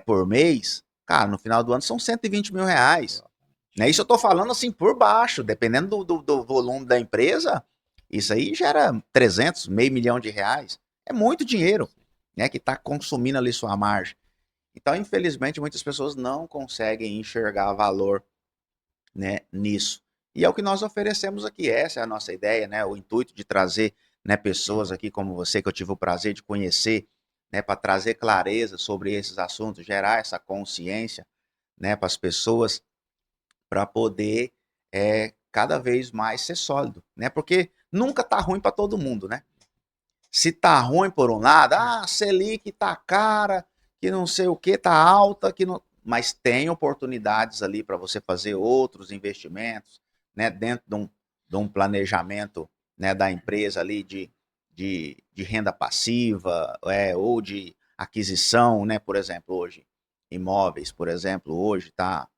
por mês, cara, no final do ano são 120 mil reais. Né? Isso eu estou falando assim por baixo, dependendo do volume da empresa, isso aí gera 300, meio milhão de reais. É muito dinheiro, né, que está consumindo ali sua margem. Então, infelizmente, muitas pessoas não conseguem enxergar valor, né, nisso. E é o que nós oferecemos aqui, essa é a nossa ideia, né, o intuito de trazer, né, pessoas aqui como você, que eu tive o prazer de conhecer, né, para trazer clareza sobre esses assuntos, gerar essa consciência, né, para as pessoas, para poder cada vez mais ser sólido, né, porque nunca tá ruim para todo mundo, né. Se tá ruim por um lado, a Selic tá cara, que não sei o que, tá alta, que não... mas tem oportunidades ali para você fazer outros investimentos, né, dentro de de um planejamento, né, da empresa ali de renda passiva, ou de aquisição, né? Por exemplo, hoje, imóveis, por exemplo, hoje tá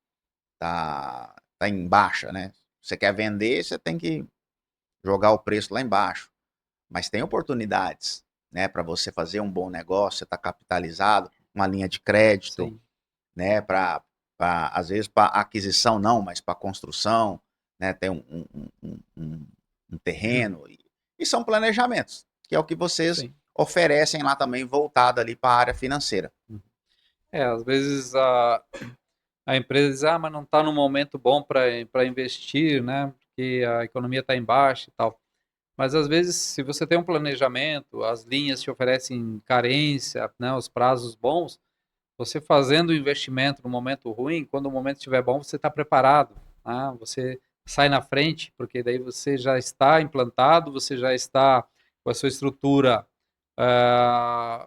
em baixa, né? Você quer vender, você tem que jogar o preço lá embaixo. Mas tem oportunidades, né, para você fazer um bom negócio, você está capitalizado, uma linha de crédito, sim, né, às vezes para aquisição não, mas para construção, né, tem um terreno, e são planejamentos, que é o que vocês sim. oferecem lá também, voltado ali para a área financeira. Às vezes a empresa diz, mas não está no momento bom para investir, né? Porque a economia está em baixa e tal. Mas às vezes, se você tem um planejamento, as linhas te oferecem carência, né? Os prazos bons, você fazendo o investimento no momento ruim, quando o momento estiver bom, você está preparado, né? Você sai na frente, porque daí você já está implantado, você já está com a sua estrutura ah,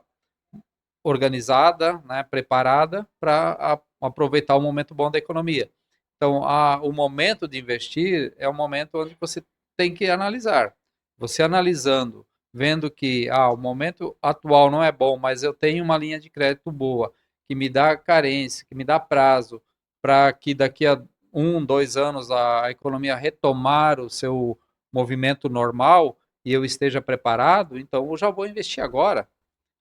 organizada, né, preparada para aproveitar o momento bom da economia. Então, o momento de investir é o momento onde você tem que analisar. Você analisando, vendo que o momento atual não é bom, mas eu tenho uma linha de crédito boa, que me dá carência, que me dá prazo, para que daqui a 1, 2 anos a economia retomar o seu movimento normal e eu esteja preparado, então eu já vou investir agora.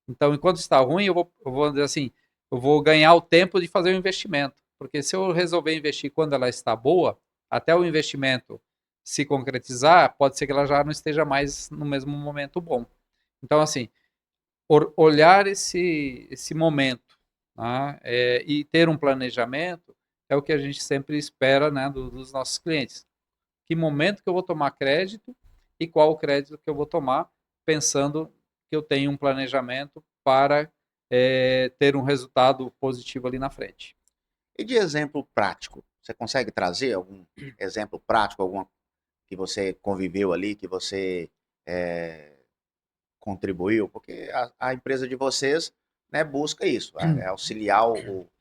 Então, enquanto está ruim, eu vou dizer assim, eu vou ganhar o tempo de fazer o investimento. Porque se eu resolver investir quando ela está boa, até o investimento se concretizar, pode ser que ela já não esteja mais no mesmo momento bom. Então, assim, olhar esse momento, né, e ter um planejamento é o que a gente sempre espera, né, dos nossos clientes. Que momento que eu vou tomar crédito e qual o crédito que eu vou tomar, pensando que eu tenho um planejamento para ter um resultado positivo ali na frente. E de exemplo prático, você consegue trazer algum exemplo prático, alguma que você conviveu ali, que você é, contribuiu? Porque a empresa de vocês, né, busca isso, auxiliar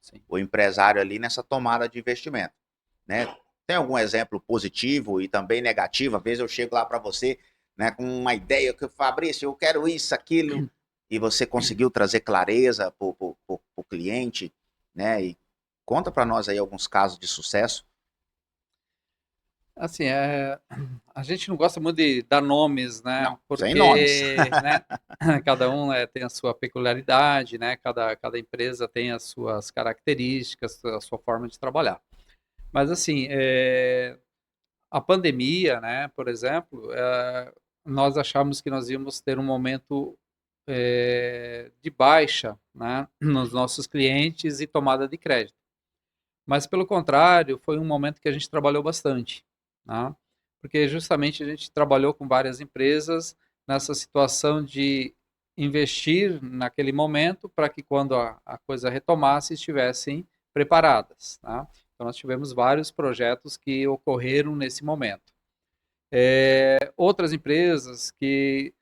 Sim. o empresário ali nessa tomada de investimento, né? Tem algum exemplo positivo e também negativo? Às vezes eu chego lá para você, né, com uma ideia que Fabrício, eu quero isso, aquilo, e você conseguiu trazer clareza para o cliente, né? E conta para nós aí alguns casos de sucesso. Assim, a gente não gosta muito de dar nomes, né? Não, sem nomes. Porque, né, cada um tem a sua peculiaridade, né? Cada empresa tem as suas características, a sua forma de trabalhar. Mas, assim, a pandemia, né, por exemplo, nós achamos que nós íamos ter um momento de baixa, né, nos nossos clientes e tomada de crédito. Mas, pelo contrário, foi um momento que a gente trabalhou bastante, né, porque justamente a gente trabalhou com várias empresas nessa situação de investir naquele momento para que quando a coisa retomasse estivessem preparadas, né? Então, nós tivemos vários projetos que ocorreram nesse momento. Outras empresas que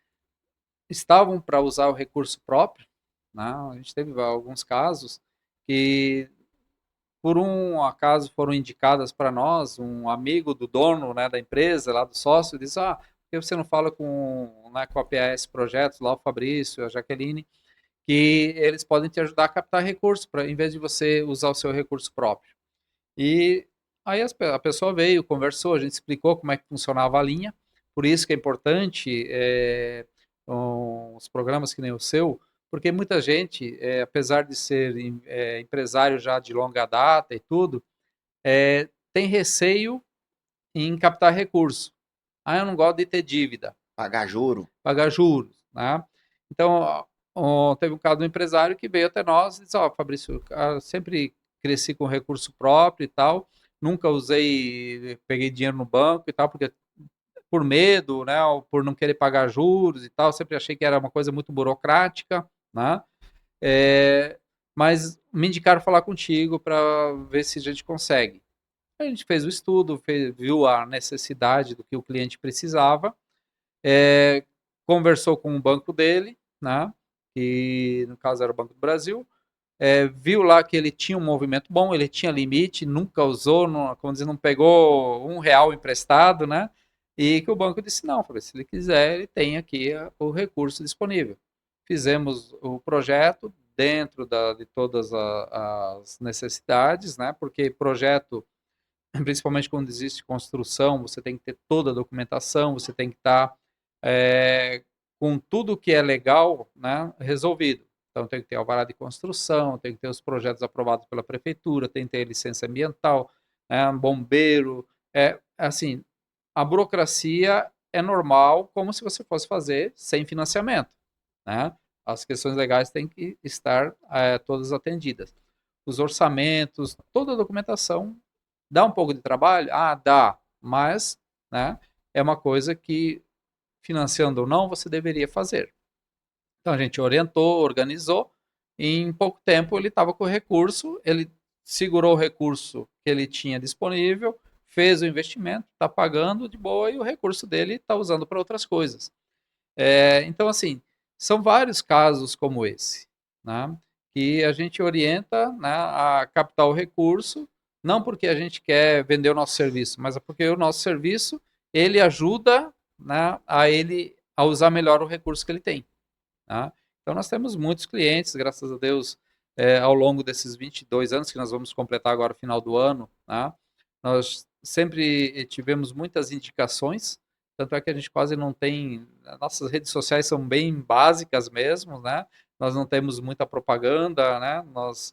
estavam para usar o recurso próprio, né? A gente teve alguns casos que, por um acaso, foram indicadas para nós, um amigo do dono, né, da empresa, lá do sócio, disse, por que você não fala com a PS Projetos, lá o Fabrício, a Jaqueline, que eles podem te ajudar a captar recursos, em vez de você usar o seu recurso próprio. E aí a pessoa veio, conversou, a gente explicou como é que funcionava a linha, por isso que é importante os programas que nem o seu, porque muita gente, apesar de ser empresário já de longa data e tudo, tem receio em captar recurso. Eu não gosto de ter dívida, Pagar juro. pagar juros, né? Então, teve um caso do empresário que veio até nós e disse, Fabrício, eu sempre cresci com recurso próprio e tal, nunca usei, peguei dinheiro no banco e tal, porque por medo, né, ou por não querer pagar juros e tal, sempre achei que era uma coisa muito burocrática, né? Mas me indicaram falar contigo para ver se a gente consegue. A gente fez o estudo, viu a necessidade do que o cliente precisava, conversou com o banco dele, né, que no caso era o Banco do Brasil, viu lá que ele tinha um movimento bom, ele tinha limite, nunca usou, não, como dizer, não pegou R$ 1 emprestado, né? E que o banco disse não, falei, se ele quiser, ele tem aqui o recurso disponível. Fizemos o projeto dentro de todas as necessidades, né? Porque projeto, principalmente quando existe construção, você tem que ter toda a documentação, você tem que estar com tudo que é legal, né, resolvido. Então tem que ter alvará de construção, tem que ter os projetos aprovados pela prefeitura, tem que ter licença ambiental, né, bombeiro, assim, a burocracia é normal, como se você fosse fazer sem financiamento, né? As questões legais têm que estar todas atendidas. Os orçamentos, toda a documentação dá um pouco de trabalho? Ah, dá, mas, né, é uma coisa que, financiando ou não, você deveria fazer. Então a gente orientou, organizou, e em pouco tempo ele estava com o recurso, ele segurou o recurso que ele tinha disponível, fez o investimento, está pagando de boa e o recurso dele está usando para outras coisas. Então, assim, são vários casos como esse, né, que a gente orienta, né, a captar o recurso, não porque a gente quer vender o nosso serviço, mas é porque o nosso serviço ele ajuda, né, a usar melhor o recurso que ele tem. Tá? Então, nós temos muitos clientes, graças a Deus, ao longo desses 22 anos, que nós vamos completar agora no final do ano, tá? Nós sempre tivemos muitas indicações, tanto é que a gente quase não tem. Nossas redes sociais são bem básicas mesmo, né? Nós não temos muita propaganda, né? Nós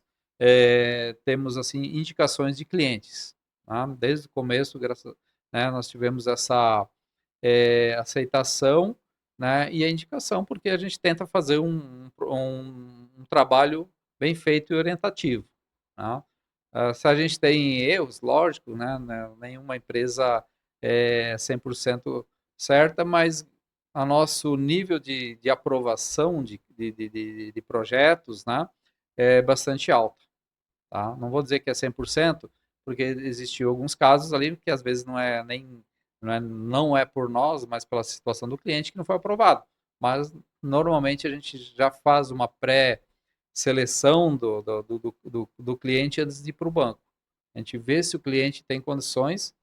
temos assim indicações de clientes. Tá? Desde o começo, né, nós tivemos essa aceitação, né, e a indicação, porque a gente tenta fazer um trabalho bem feito e orientativo. Tá? Se a gente tem erros, lógico, né, nenhuma empresa é 100% certa, mas o nosso nível de aprovação de projetos, né, é bastante alto. Tá? Não vou dizer que é 100%, porque existiu alguns casos ali que às vezes não é por nós, mas pela situação do cliente que não foi aprovado. Mas normalmente a gente já faz uma pré-seleção do cliente antes de ir para o banco. A gente vê se o cliente tem condições,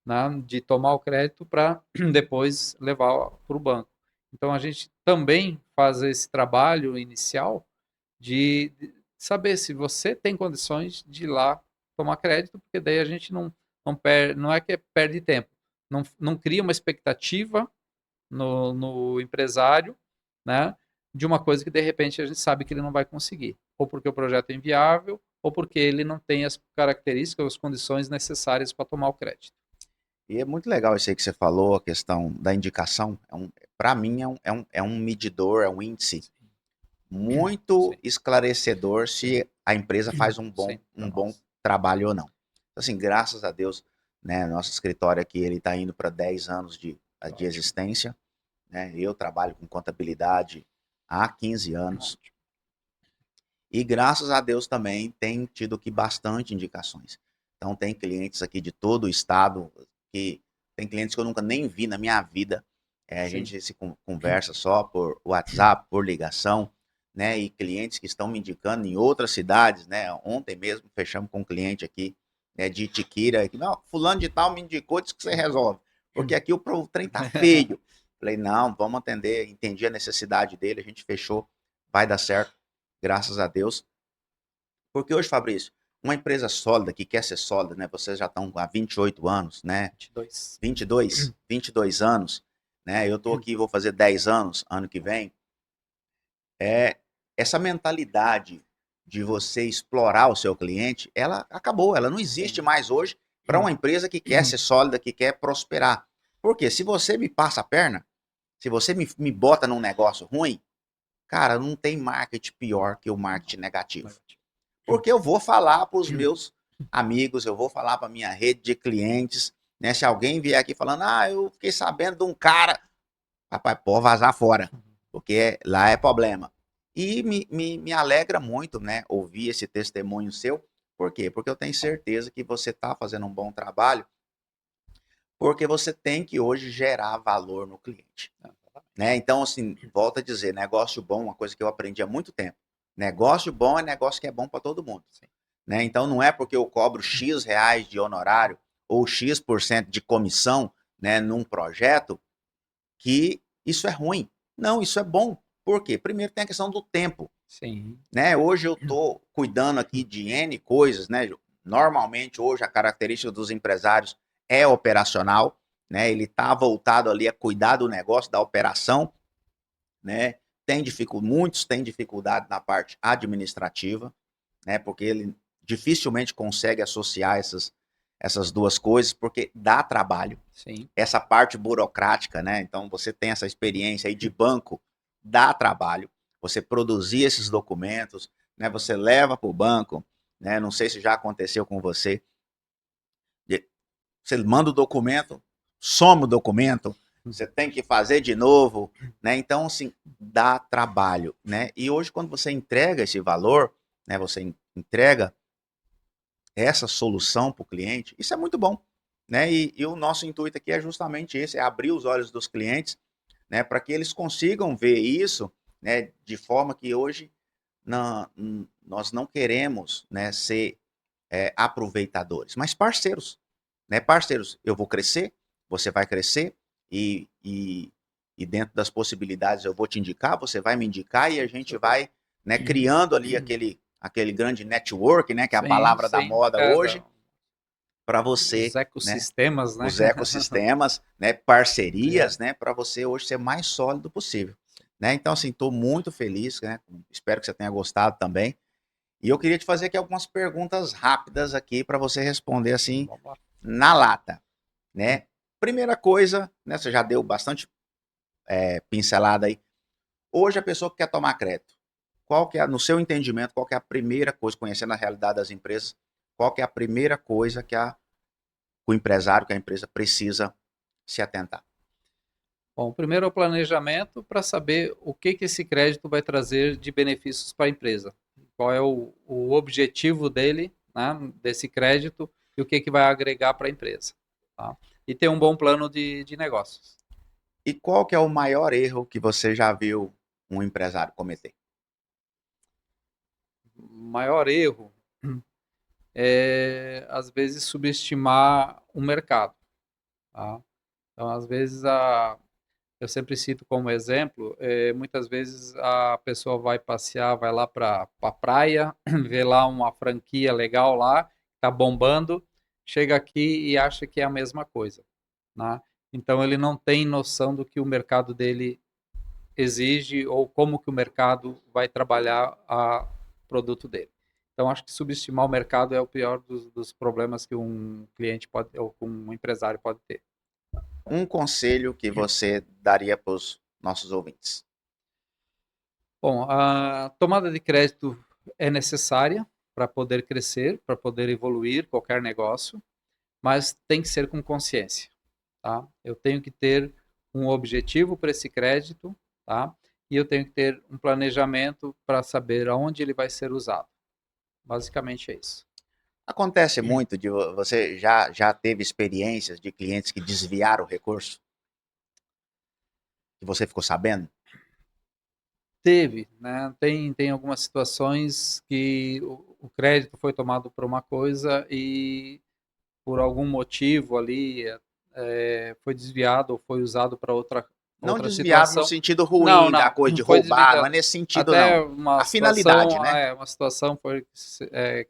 né, de tomar o crédito para depois levar para o banco. Então a gente também faz esse trabalho inicial de saber se você tem condições de ir lá tomar crédito, porque daí a gente não é que perde tempo, não cria uma expectativa no empresário, né, de uma coisa que de repente a gente sabe que ele não vai conseguir, ou porque o projeto é inviável, ou porque ele não tem as características, as condições necessárias para tomar o crédito. E é muito legal isso aí que você falou, a questão da indicação. Para mim, é um medidor, é um índice muito Sim, esclarecedor sim, se a empresa faz um bom, sim, para um bom nós. trabalho ou não. Então, assim, graças a Deus, né, nosso escritório aqui, ele está indo para 10 anos de Ótimo, existência, né? Eu trabalho com contabilidade há 15 anos. ótimo. E graças a Deus também tem tido aqui bastante indicações. Então tem clientes aqui de todo o estado, que tem clientes que eu nunca nem vi na minha vida. A Sim, gente se conversa só por WhatsApp, por ligação, né? E clientes que estão me indicando em outras cidades, né? Ontem mesmo fechamos com um cliente aqui, né, de Itiquira, que não, fulano de tal me indicou, disse que você resolve. Porque aqui o trem tá feio. Falei, não, vamos atender, entendi a necessidade dele, a gente fechou, vai dar certo, graças a Deus. Porque hoje, Fabrício, uma empresa sólida, que quer ser sólida, né? Vocês já estão há 28 anos, né? 22. 22 anos, né? Eu estou aqui, vou fazer 10 anos ano que vem. É, essa mentalidade de você explorar o seu cliente, ela acabou, ela não existe Sim. mais hoje para uma empresa que quer ser sólida, que quer prosperar. Porque se você me passa a perna, se você me bota num negócio ruim, cara, não tem marketing pior que o marketing negativo. Porque eu vou falar para os meus amigos, eu vou falar para minha rede de clientes, né? Se alguém vier aqui falando, eu fiquei sabendo de um cara, rapaz, pode vazar fora, porque lá é problema. E me alegra muito, né, ouvir esse testemunho seu. Por quê? Porque eu tenho certeza que você está fazendo um bom trabalho, porque você tem que hoje gerar valor no cliente. Né? Então, assim, volto a dizer, negócio bom, uma coisa que eu aprendi há muito tempo. Negócio bom é negócio que é bom para todo mundo. Né? Então, não é porque eu cobro X reais de honorário ou X% de comissão né, num projeto, que isso é ruim. Não, isso é bom. Por quê? Primeiro tem a questão do tempo. Sim. Né? Hoje eu estou cuidando aqui de N coisas, né? Normalmente hoje a característica dos empresários é operacional, né? Ele está voltado ali a cuidar do negócio, da operação, né? Muitos têm dificuldade na parte administrativa, né? Porque ele dificilmente consegue associar essas duas coisas, porque dá trabalho. Sim. Essa parte burocrática, né? Então você tem essa experiência aí de banco, dá trabalho. Você produzir esses documentos, né? Você leva para o banco, né? Não sei se já aconteceu com você. Você manda o documento, some o documento, você tem que fazer de novo, né? Então, assim, dá trabalho, né? E hoje, quando você entrega esse valor, né? Você entrega essa solução para o cliente, isso é muito bom, né? E o nosso intuito aqui é justamente esse, é abrir os olhos dos clientes, né? Para que eles consigam ver isso, né? De forma que hoje nós não queremos, né? Ser aproveitadores, mas parceiros, né? Parceiros, eu vou crescer, você vai crescer e dentro das possibilidades eu vou te indicar, você vai me indicar e a gente vai, né? Criando ali aquele grande network, né? Que é a Sim, palavra da sim. moda hoje, para você, Os né? ecossistemas, né? Os ecossistemas, né? Parcerias, né? Para você hoje ser mais sólido possível, né? Então, assim, estou muito feliz, né? Espero que você tenha gostado também. E eu queria te fazer aqui algumas perguntas rápidas aqui para você responder assim Vamos lá. na lata, né? Primeira coisa, né? Você já deu bastante pincelada aí. Hoje a pessoa que quer tomar crédito, qual que é, no seu entendimento, qual que é a primeira coisa, conhecendo a realidade das empresas, qual que é a primeira coisa que o empresário, que a empresa precisa se atentar? Bom, primeiro é o planejamento para saber o que esse crédito vai trazer de benefícios para a empresa. Qual é o objetivo dele, né, desse crédito e o que vai agregar para a empresa. Tá? E ter um bom plano de negócios. E qual que é o maior erro que você já viu um empresário cometer? O maior erro é, às vezes, subestimar o mercado. Tá? Então, às vezes, eu sempre cito como exemplo, muitas vezes a pessoa vai passear, vai lá para a praia, vê lá uma franquia legal lá, tá bombando, chega aqui e acha que é a mesma coisa, né? Então ele não tem noção do que o mercado dele exige ou como que o mercado vai trabalhar o produto dele. Então acho que subestimar o mercado é o pior dos problemas que um cliente pode ou um empresário pode ter. Um conselho que você daria para os nossos ouvintes? Bom, a tomada de crédito é necessária para poder crescer, para poder evoluir qualquer negócio, mas tem que ser com consciência, tá? Eu tenho que ter um objetivo para esse crédito, tá? E eu tenho que ter um planejamento para saber aonde ele vai ser usado. Basicamente é isso. Acontece muito de você já teve experiências de clientes que desviaram o recurso? Que você ficou sabendo? Teve, né? Tem algumas situações que o crédito foi tomado por uma coisa e por algum motivo ali foi desviado ou foi usado para Não outra desviado no situação. sentido Não, ruim, da não, coisa não de foi roubar, não é desviado. nesse sentido, Até não. A finalidade, né? uma situação foi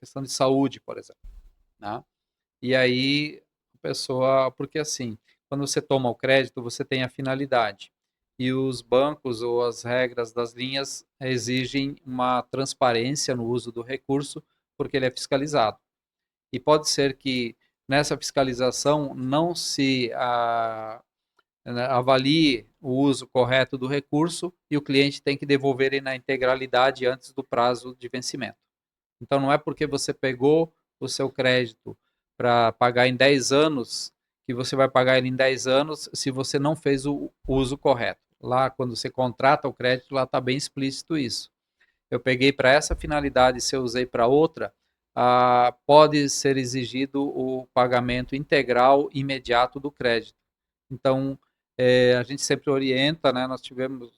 questão de saúde, por exemplo, né? E aí a pessoa, porque assim, quando você toma o crédito, você tem a finalidade. E os bancos ou as regras das linhas exigem uma transparência no uso do recurso, porque ele é fiscalizado. E pode ser que nessa fiscalização não se avalie o uso correto do recurso e o cliente tem que devolver ele na integralidade antes do prazo de vencimento. Então não é porque você pegou o seu crédito para pagar em 10 anos que você vai pagar ele em 10 anos se você não fez o uso correto. Lá, quando você contrata o crédito, lá está bem explícito isso. Eu peguei para essa finalidade, se eu usei para outra, pode ser exigido o pagamento integral imediato do crédito. Então, a gente sempre orienta, né? Nós tivemos,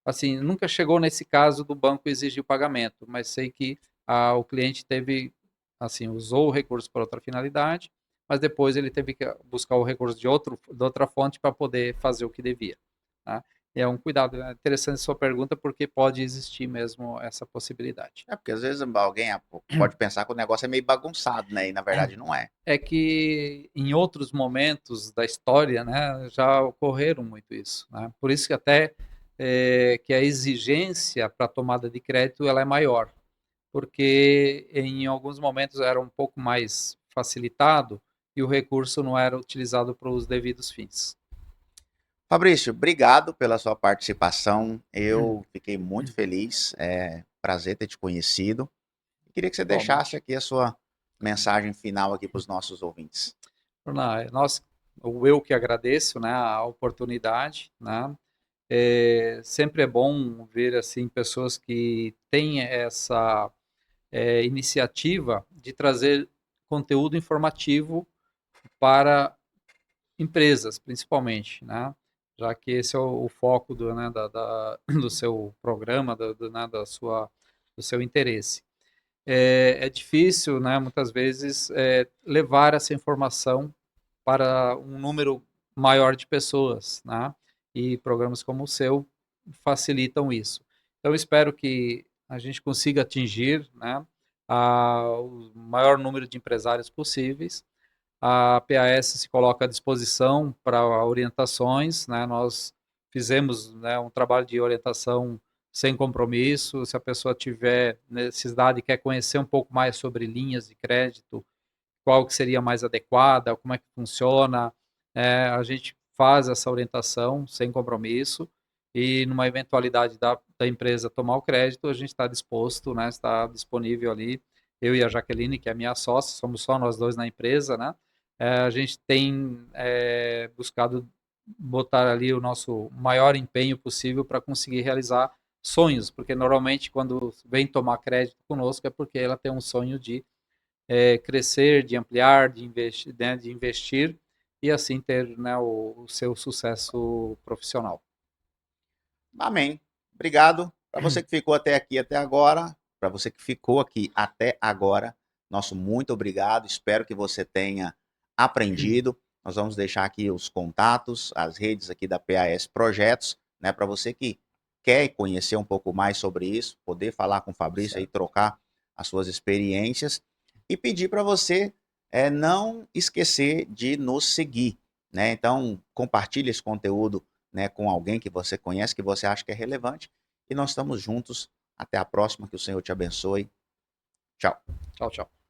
assim, nunca chegou nesse caso do banco exigir o pagamento, mas sei que o cliente teve, assim, usou o recurso para outra finalidade, mas depois ele teve que buscar o recurso de outra fonte para poder fazer o que devia. Tá? E é um cuidado. É interessante a sua pergunta, porque pode existir mesmo essa possibilidade. É porque às vezes alguém pode pensar que o negócio é meio bagunçado, né? E na verdade não é. É que em outros momentos da história, né, já ocorreram muito isso, né? Por isso que até que a exigência para a tomada de crédito ela é maior, porque em alguns momentos era um pouco mais facilitado e o recurso não era utilizado para os devidos fins. Fabrício, obrigado pela sua participação. Eu fiquei muito feliz. É prazer ter te conhecido. Queria que você deixasse Igualmente. aqui a sua mensagem final aqui para os nossos ouvintes. Nós, eu que agradeço, né, a oportunidade, né? Sempre é bom ver assim pessoas que têm essa iniciativa de trazer conteúdo informativo para empresas, principalmente, né? Já que esse é o foco do seu programa, né, do seu interesse. É difícil, né, muitas vezes, levar essa informação para um número maior de pessoas, né? E programas como o seu facilitam isso. Então, espero que a gente consiga atingir, né, o maior número de empresários possíveis. A PAS se coloca à disposição para orientações, né? Nós fizemos, né, um trabalho de orientação sem compromisso. Se a pessoa tiver necessidade e quer conhecer um pouco mais sobre linhas de crédito, qual que seria mais adequada, como é que funciona, a gente faz essa orientação sem compromisso e numa eventualidade da empresa tomar o crédito, a gente está disposto, né, está disponível ali, eu e a Jaqueline, que é a minha sócia, somos só nós dois na empresa, né, a gente tem buscado botar ali o nosso maior empenho possível para conseguir realizar sonhos, porque normalmente quando vem tomar crédito conosco é porque ela tem um sonho de crescer, de ampliar, de investir e assim ter, né, o seu sucesso profissional. Amém. Obrigado. Para você que ficou até aqui, até agora, para você que ficou aqui até agora, nosso muito obrigado. Espero que você tenha aprendido. Nós vamos deixar aqui os contatos, as redes aqui da PAS Projetos, né, para você que quer conhecer um pouco mais sobre isso, poder falar com o Fabrício e Certo. trocar as suas experiências e pedir para você não esquecer de nos seguir, né? Então, compartilhe esse conteúdo, né, com alguém que você conhece, que você acha que é relevante. E nós estamos juntos. Até a próxima. Que o Senhor te abençoe. Tchau. Tchau, tchau.